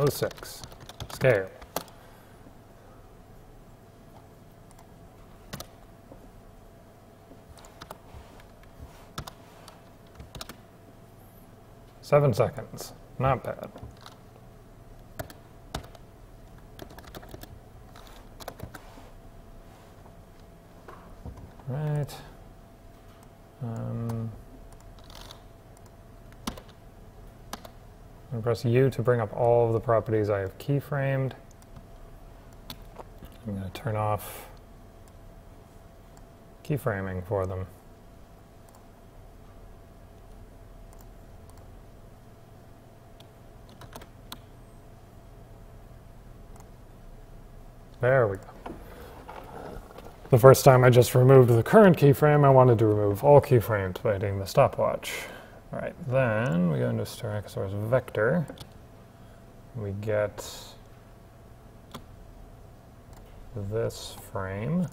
06. Scale. Seven seconds. Not bad. Right. I'm going to press U to bring up all of the properties I have keyframed. I'm going to turn off keyframing for them. There we go. The first time I just removed the current keyframe, I wanted to remove all keyframes by hitting the stopwatch. All right, then we go into Styracosaurus vector. We get this frame.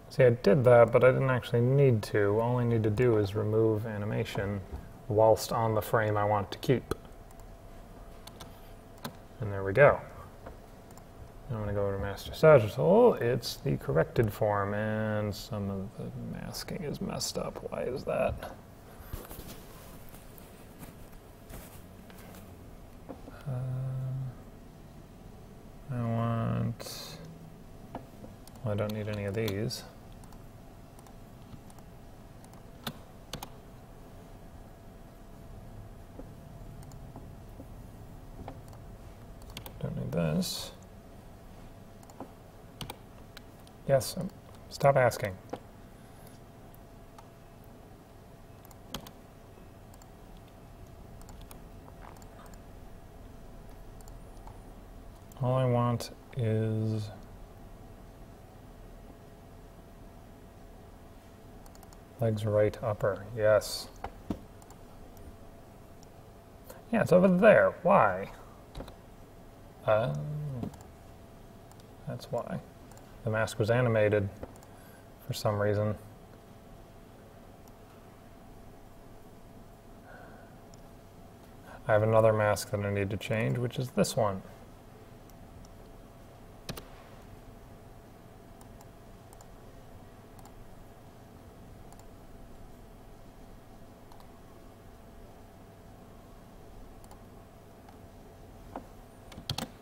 See, I did that, but I didn't actually need to. All I need to do is remove animation whilst on the frame I want to keep. And there we go. I'm going to go over to Master Sagittal. It's the corrected form, and some of the masking is messed up. Why is that? I want... Well, I don't need any of these. Don't need this. Yes, stop asking. All I want is legs right upper. Yes. Yeah, it's over there. Why? That's why. The mask was animated for some reason. I have another mask that I need to change, which is this one.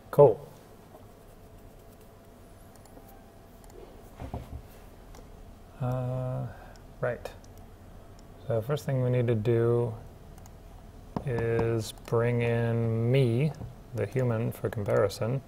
Cool. Right. So first thing we need to do is bring in me, the human, for comparison.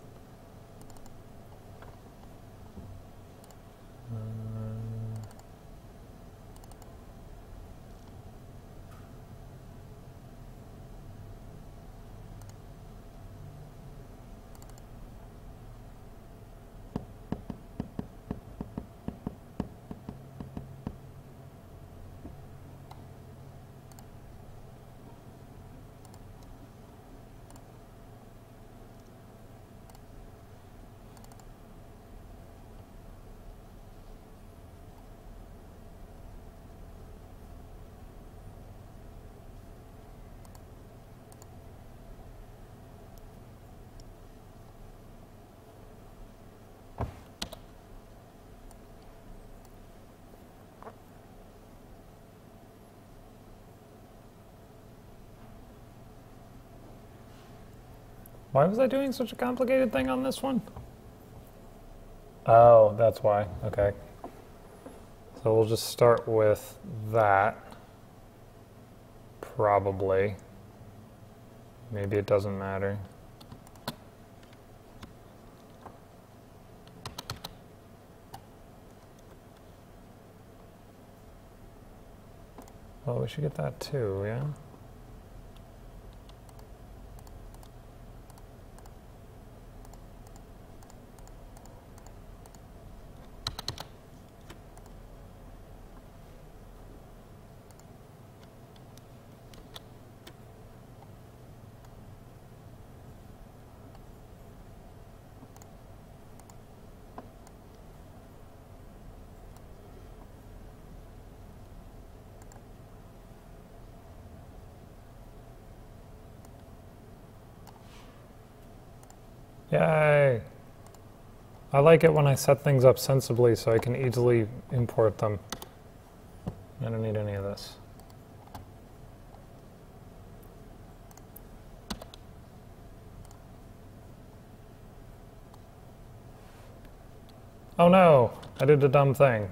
Why was I doing such a complicated thing on this one? Oh, that's why. Okay. So we'll just start with that. Probably. Maybe it doesn't matter. Well, we should get that too, yeah? Yay! I like it when I set things up sensibly so I can easily import them. I don't need any of this. Oh no! I did a dumb thing.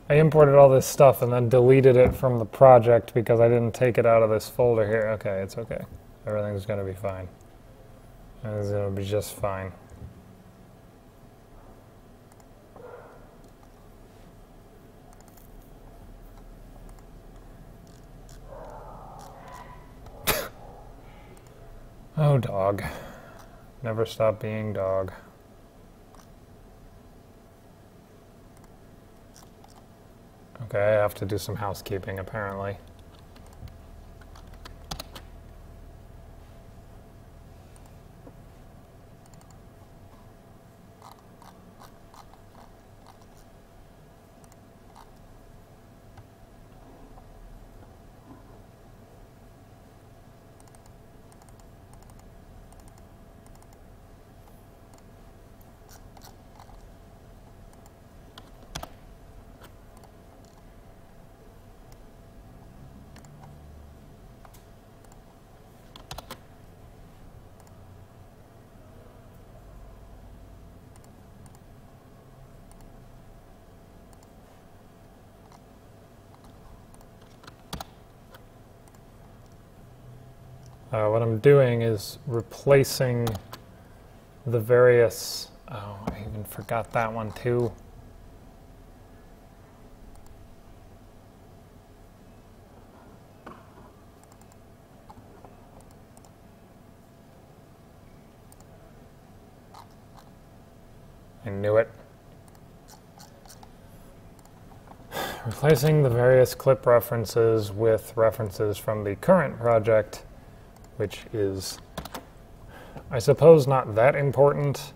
I imported all this stuff and then deleted it from the project because I didn't take it out of this folder here. Okay, it's okay. Everything's gonna be fine. Everything's gonna be just fine. Oh, dog. Never stop being dog. Okay, I have to do some housekeeping apparently. What I'm doing is replacing the various Oh, I even forgot that one too. I knew it. Replacing the various clip references with references from the current project, which is, I suppose, not that important,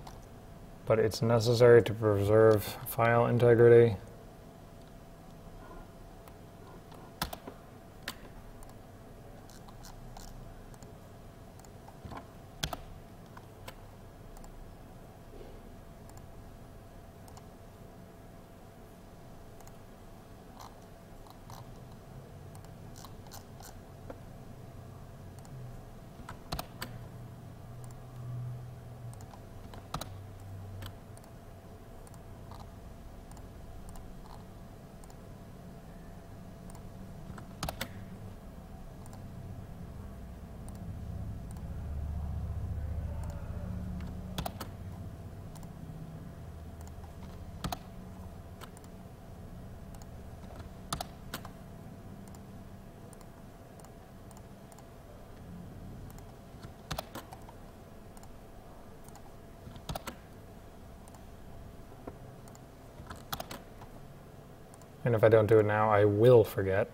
but it's necessary to preserve file integrity. And if I don't do it now, I will forget.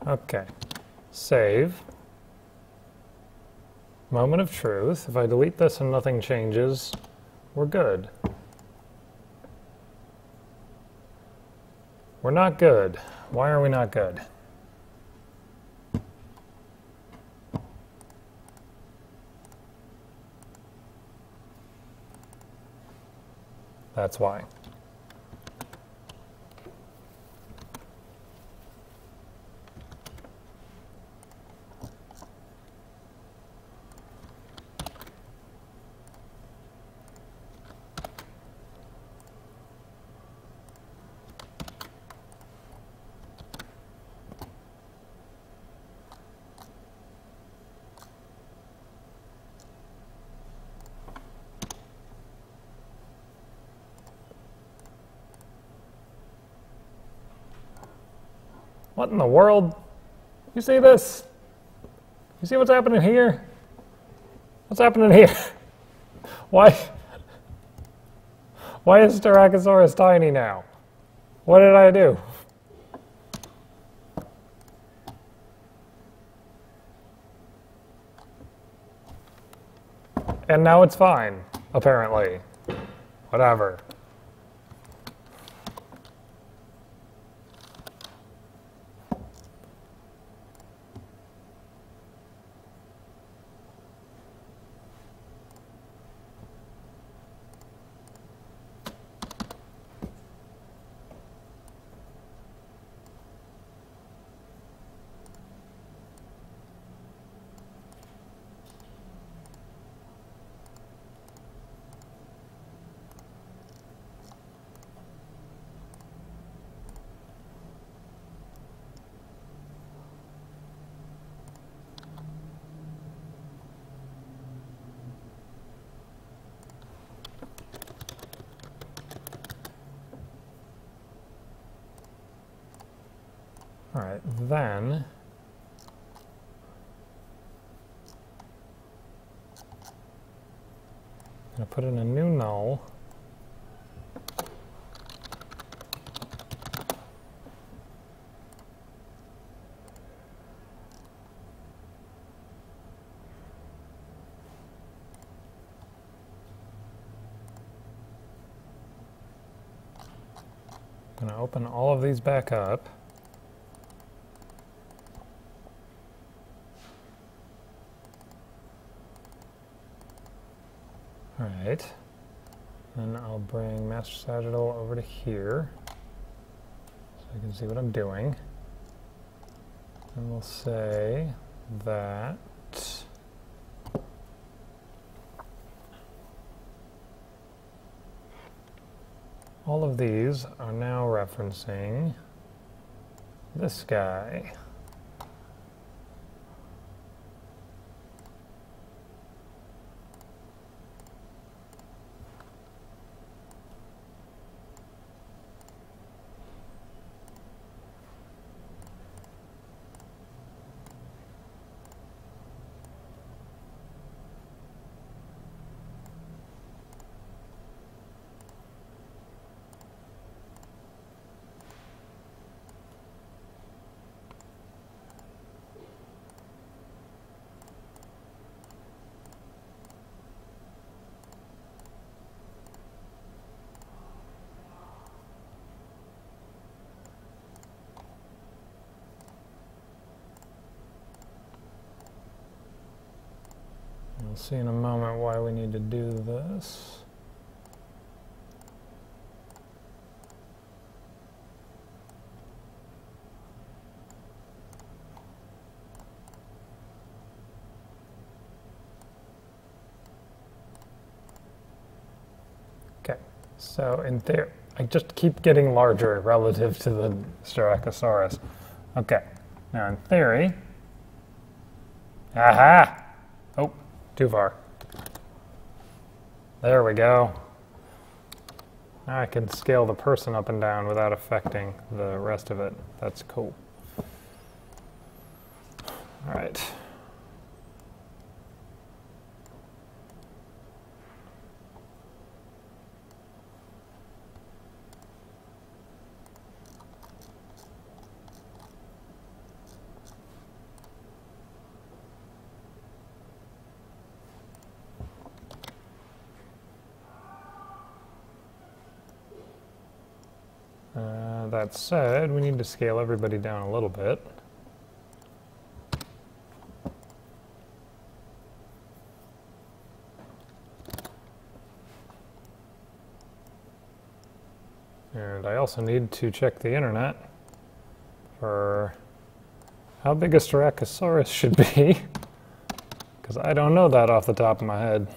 Okay, save. Moment of truth. If I delete this and nothing changes, we're good. We're not good. Why are we not good? That's why. What in the world? You see this? You see what's happening here? What's happening here? Why is Styracosaurus tiny now? What did I do? And now it's fine, apparently. Whatever. All right, then I'm going to put in a new null. I'm going to open all of these back up. Alright. Then I'll bring Master Sagittal over to here so I can see what I'm doing. And we'll say that all of these are now referencing this guy. We'll see in a moment why we need to do this. Okay, so in there, I just keep getting larger relative to the Styracosaurus. Okay, now in theory, aha! Oh, too far. There we go. Now I can scale the person up and down without affecting the rest of it. That's cool. All right. That said, we need to scale everybody down a little bit. And I also need to check the internet for how big a Styracosaurus should be, because I don't know that off the top of my head.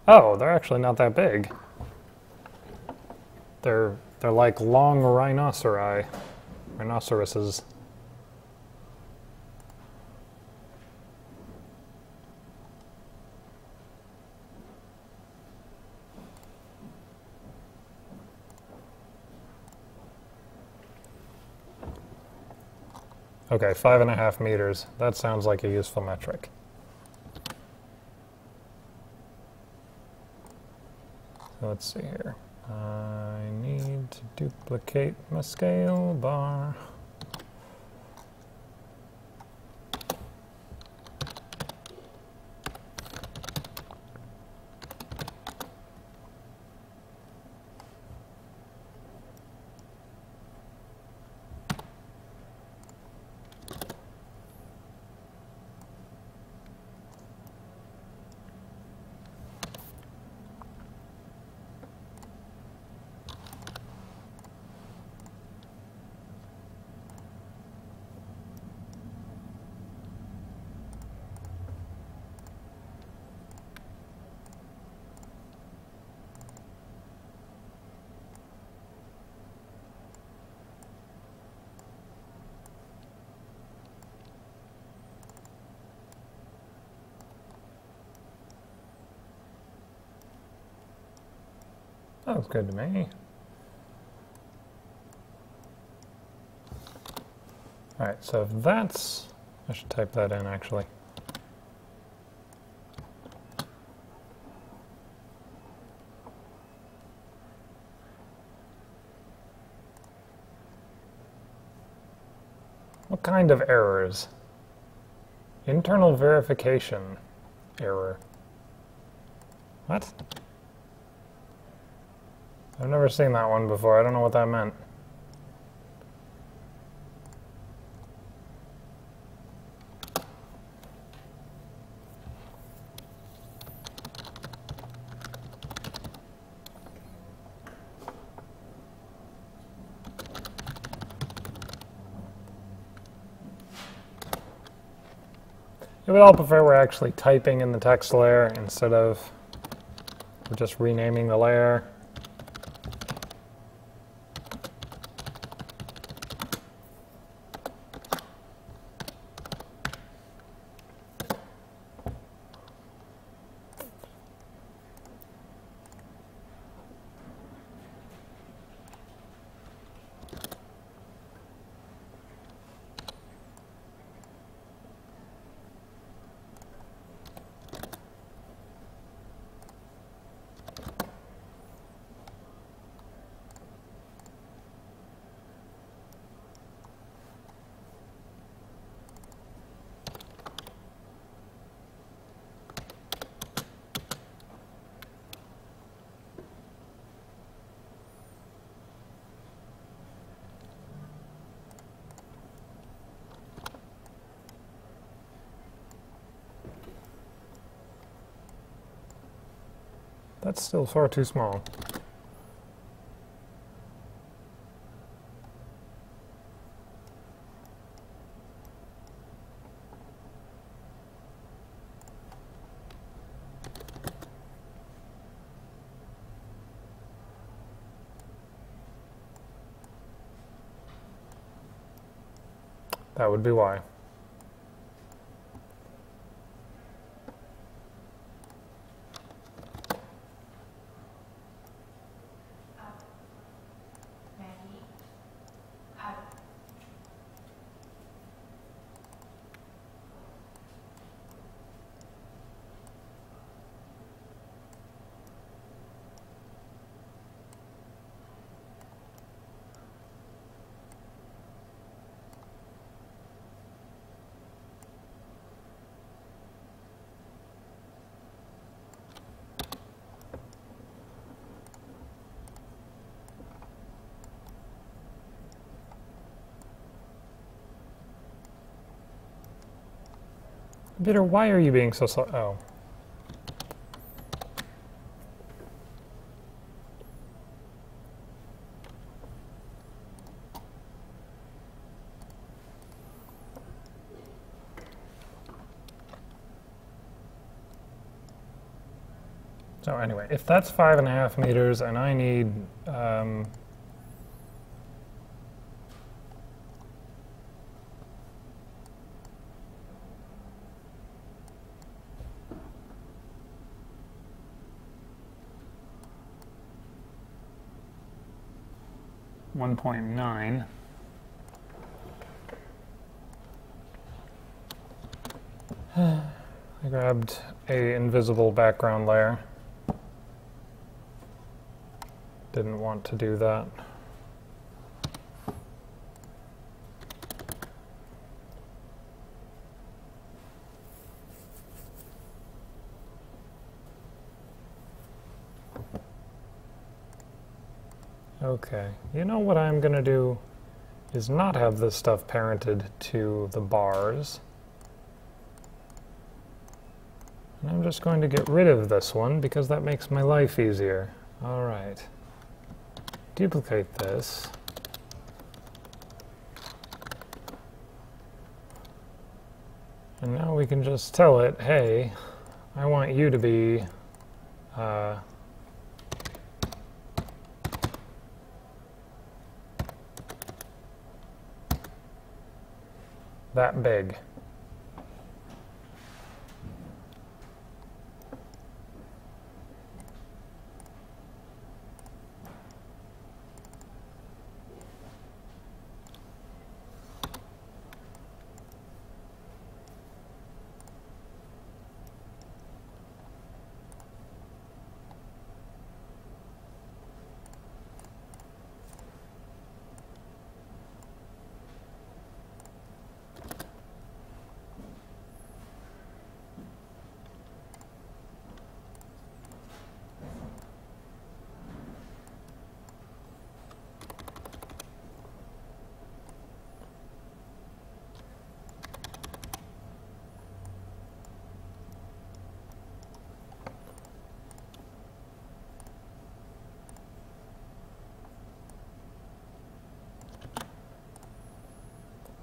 Oh, they're actually not that big. They're like long rhinoceroses. Okay, 5.5 meters. That sounds like a useful metric. So let's see here. I need to duplicate my scale bar. That looks good to me. Alright, so if that's... I should type that in, actually. What kind of errors Internal verification error. What? I've never seen that one before. I don't know what that meant. It would all prefer we're actually typing in the text layer instead of just renaming the layer. That's still far too small. That would be why. Peter, why are you being so slow? Oh. So anyway, if that's 5.5 meters and I need 1.9. I grabbed a invisible background layer. Didn't want to do that. Okay, you know what I'm going to do is not have this stuff parented to the bars. And I'm just going to get rid of this one because that makes my life easier. All right. Duplicate this. And now we can just tell it, hey, I want you to be that big.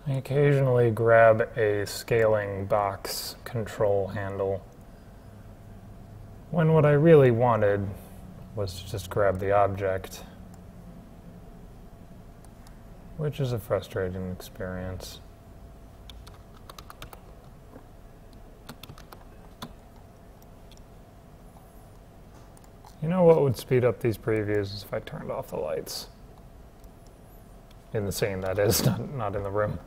I occasionally grab a scaling box control handle when what I really wanted was to just grab the object, which is a frustrating experience. You know what would speed up these previews is if I turned off the lights. In the scene, that is, not in the room.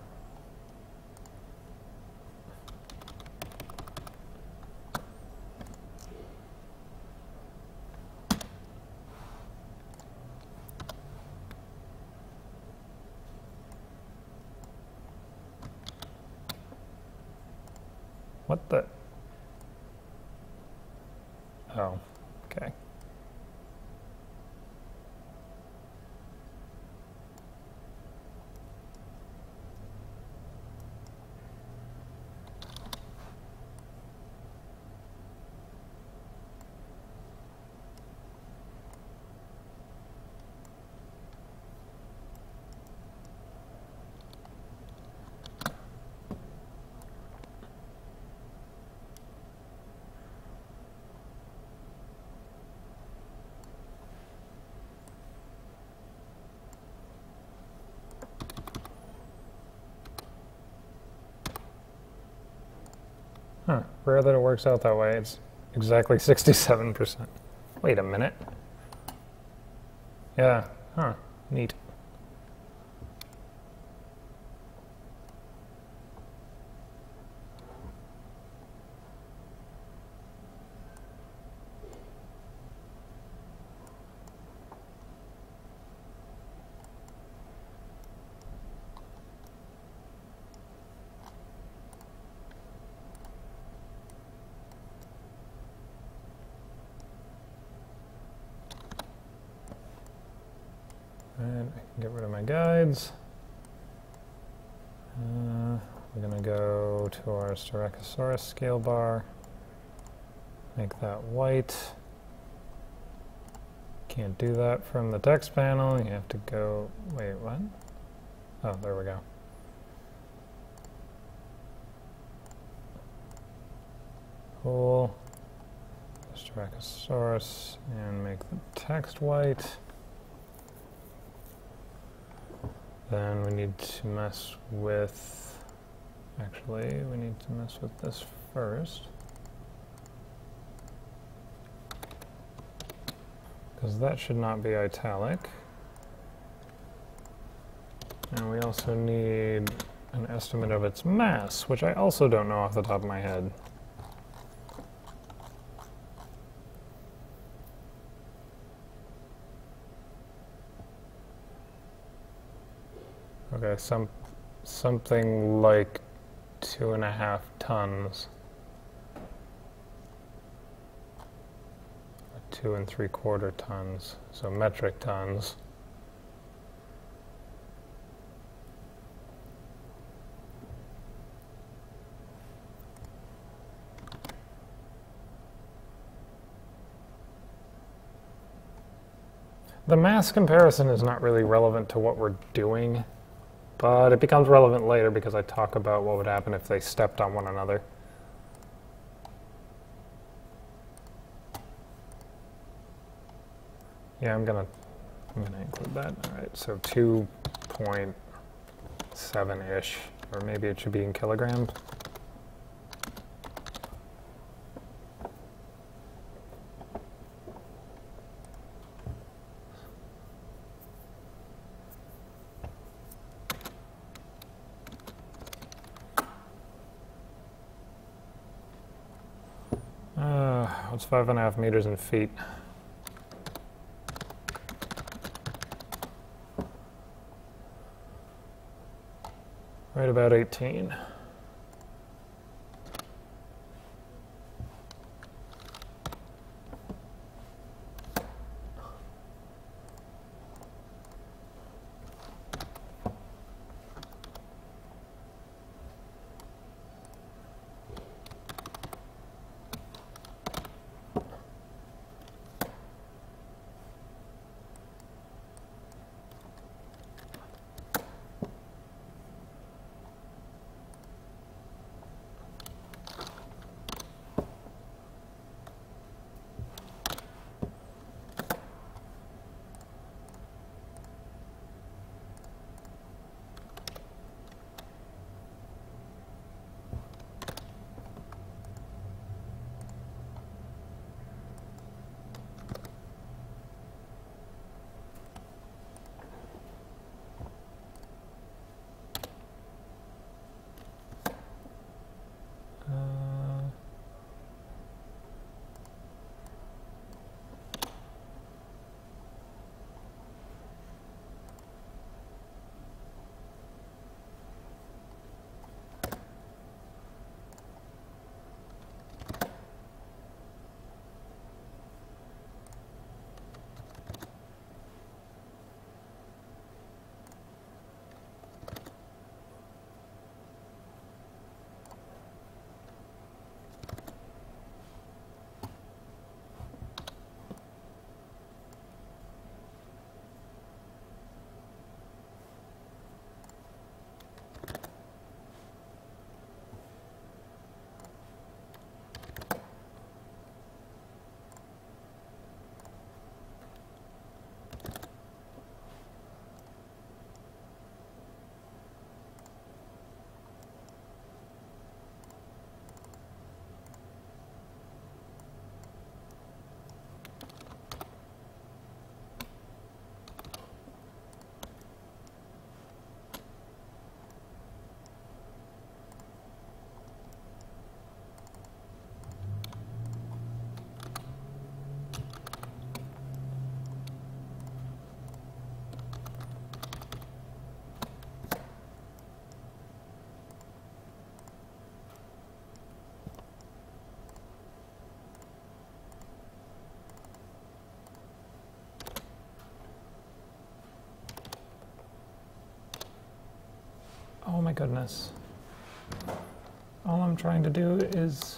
What the? Oh, okay. Huh, rare that it works out that way. It's exactly 67%. Wait a minute. Yeah, huh, neat. And I can get rid of my guides. We're going to go to our Styracosaurus scale bar. Make that white. Can't do that from the text panel. You have to go... Wait, what? Oh, there we go. Cool. Styracosaurus and make the text white. Then we need to mess with, actually, we need to mess with this first. Because that should not be italic. And we also need an estimate of its mass, which I also don't know off the top of my head. Okay, something like 2.5 tons. Or 2 3/4 tons, so metric tons. The mass comparison is not really relevant to what we're doing. But it becomes relevant later because I talk about what would happen if they stepped on one another. Yeah, I'm gonna include that. All right, so 2.7-ish, or maybe it should be in kilograms. What's 5.5 meters in feet? Right about 18. my goodness. All I'm trying to do is...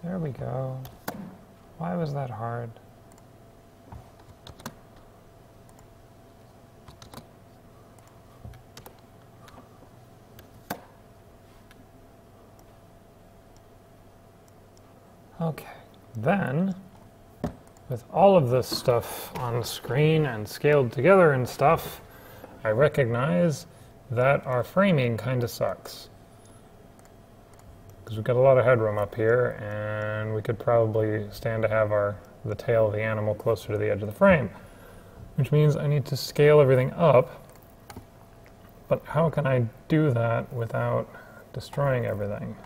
There we go. Why was that hard? Okay, then, with all of this stuff on the screen and scaled together and stuff, I recognize that our framing kind of sucks. Because we've got a lot of headroom up here, and we could probably stand to have the tail of the animal closer to the edge of the frame. Which means I need to scale everything up, but how can I do that without destroying everything?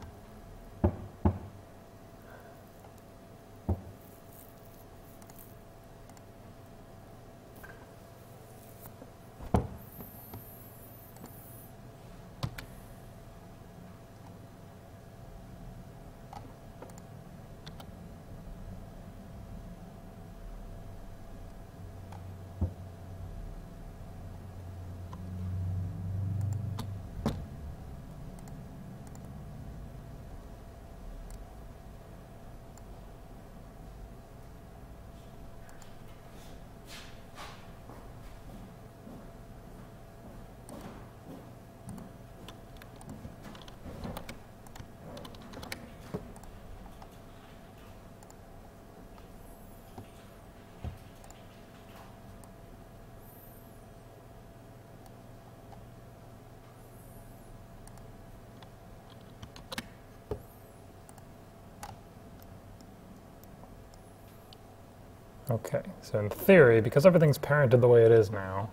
Okay, so in theory, because everything's parented the way it is now,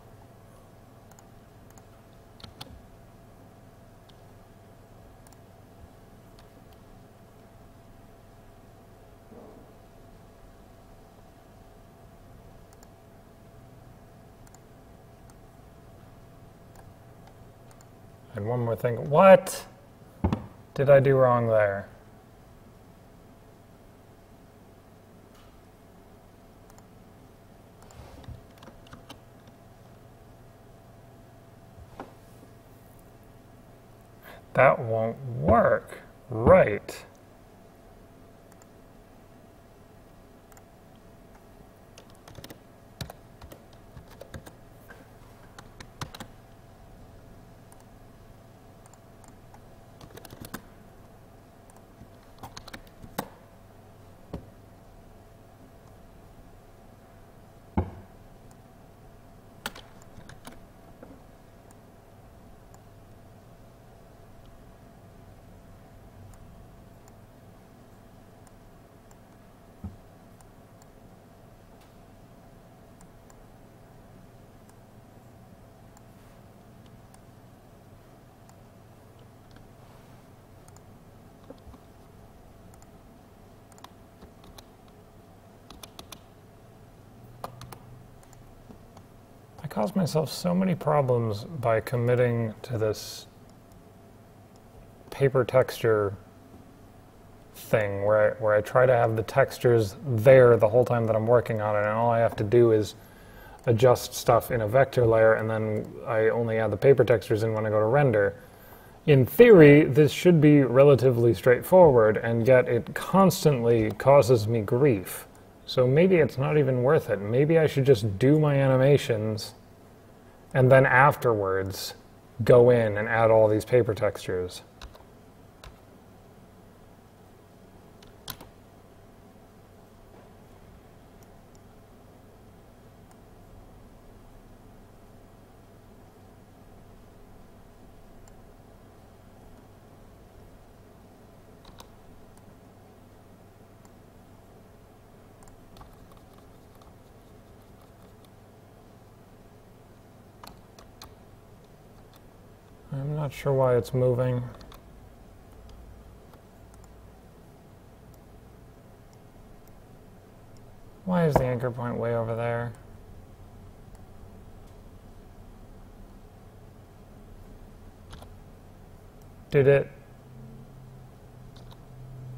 and one more thing, what did I do wrong there? That won't work. Right. I caused myself so many problems by committing to this paper texture thing where I try to have the textures there the whole time that I'm working on it, and all I have to do is adjust stuff in a vector layer, and then I only add the paper textures in when I go to render. In theory, this should be relatively straightforward, and yet it constantly causes me grief. So maybe it's not even worth it. Maybe I should just do my animations and then afterwards go in and add all these paper textures. I'm not sure why it's moving. Why is the anchor point way over there? Did it?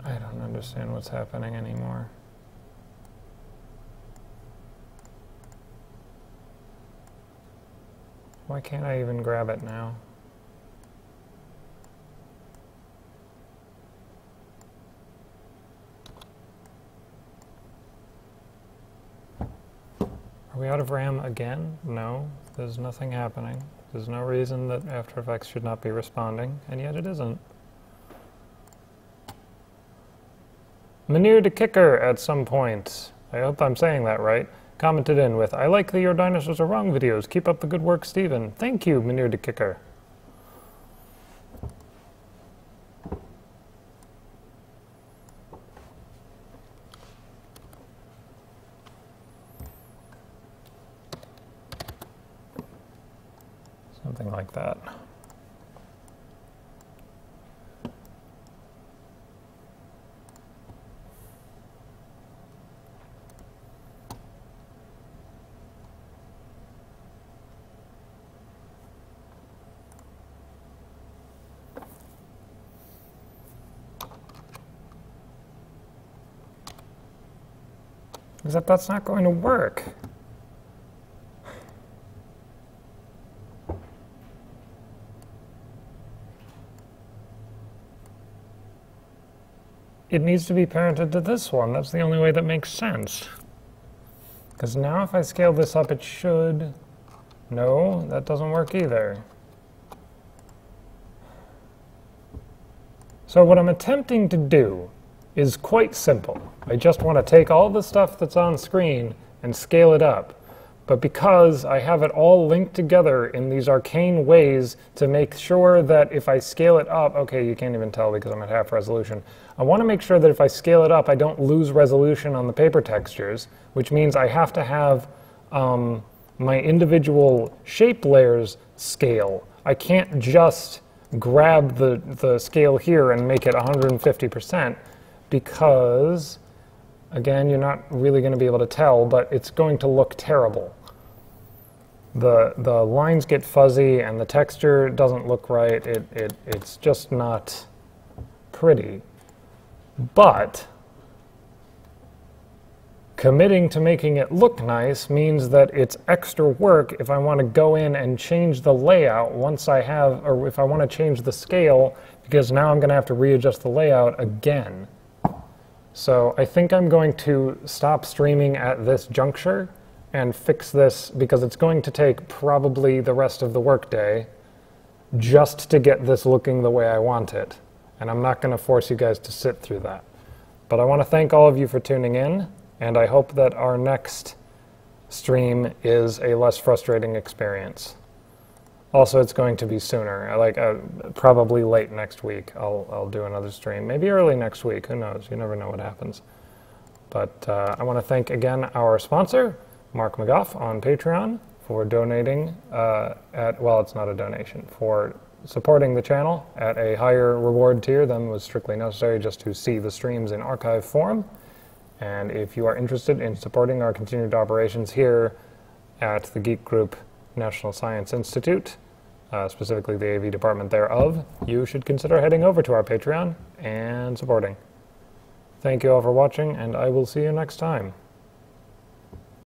I don't understand what's happening anymore. Why can't I even grab it now? Are we out of RAM again? No, there's nothing happening. There's no reason that After Effects should not be responding, and yet it isn't. Manir the Kicker at some point, I hope I'm saying that right, commented in with, I like the Your Dinosaurs Are Wrong videos. Keep up the good work, Steven. Thank you, Manir the Kicker. Something like that. Except that's not going to work. It needs to be parented to this one. That's the only way that makes sense. Because now if I scale this up, it should... No, that doesn't work either. So what I'm attempting to do is quite simple. I just want to take all the stuff that's on screen and scale it up. But because I have it all linked together in these arcane ways to make sure that if I scale it up, okay, you can't even tell because I'm at half resolution. I want to make sure that if I scale it up, I don't lose resolution on the paper textures, which means I have to have my individual shape layers scale. I can't just grab the scale here and make it 150% because, again, you're not really going to be able to tell, but it's going to look terrible. The lines get fuzzy and the texture doesn't look right. It's just not pretty. But committing to making it look nice means that it's extra work if I want to go in and change the layout once I have, or if I want to change the scale, because now I'm going to have to readjust the layout again. So I think I'm going to stop streaming at this juncture and fix this because it's going to take probably the rest of the workday just to get this looking the way I want it. And I'm not going to force you guys to sit through that. But I want to thank all of you for tuning in, and I hope that our next stream is a less frustrating experience. Also, it's going to be sooner, probably late next week. I'll do another stream, maybe early next week, who knows, you never know what happens. But I want to thank again our sponsor, Mark McGough on Patreon, for donating well, it's not a donation, for supporting the channel at a higher reward tier than was strictly necessary just to see the streams in archive form. And if you are interested in supporting our continued operations here at the Geek Group National Science Institute, specifically the AV department thereof, you should consider heading over to our Patreon and supporting. Thank you all for watching, and I will see you next time.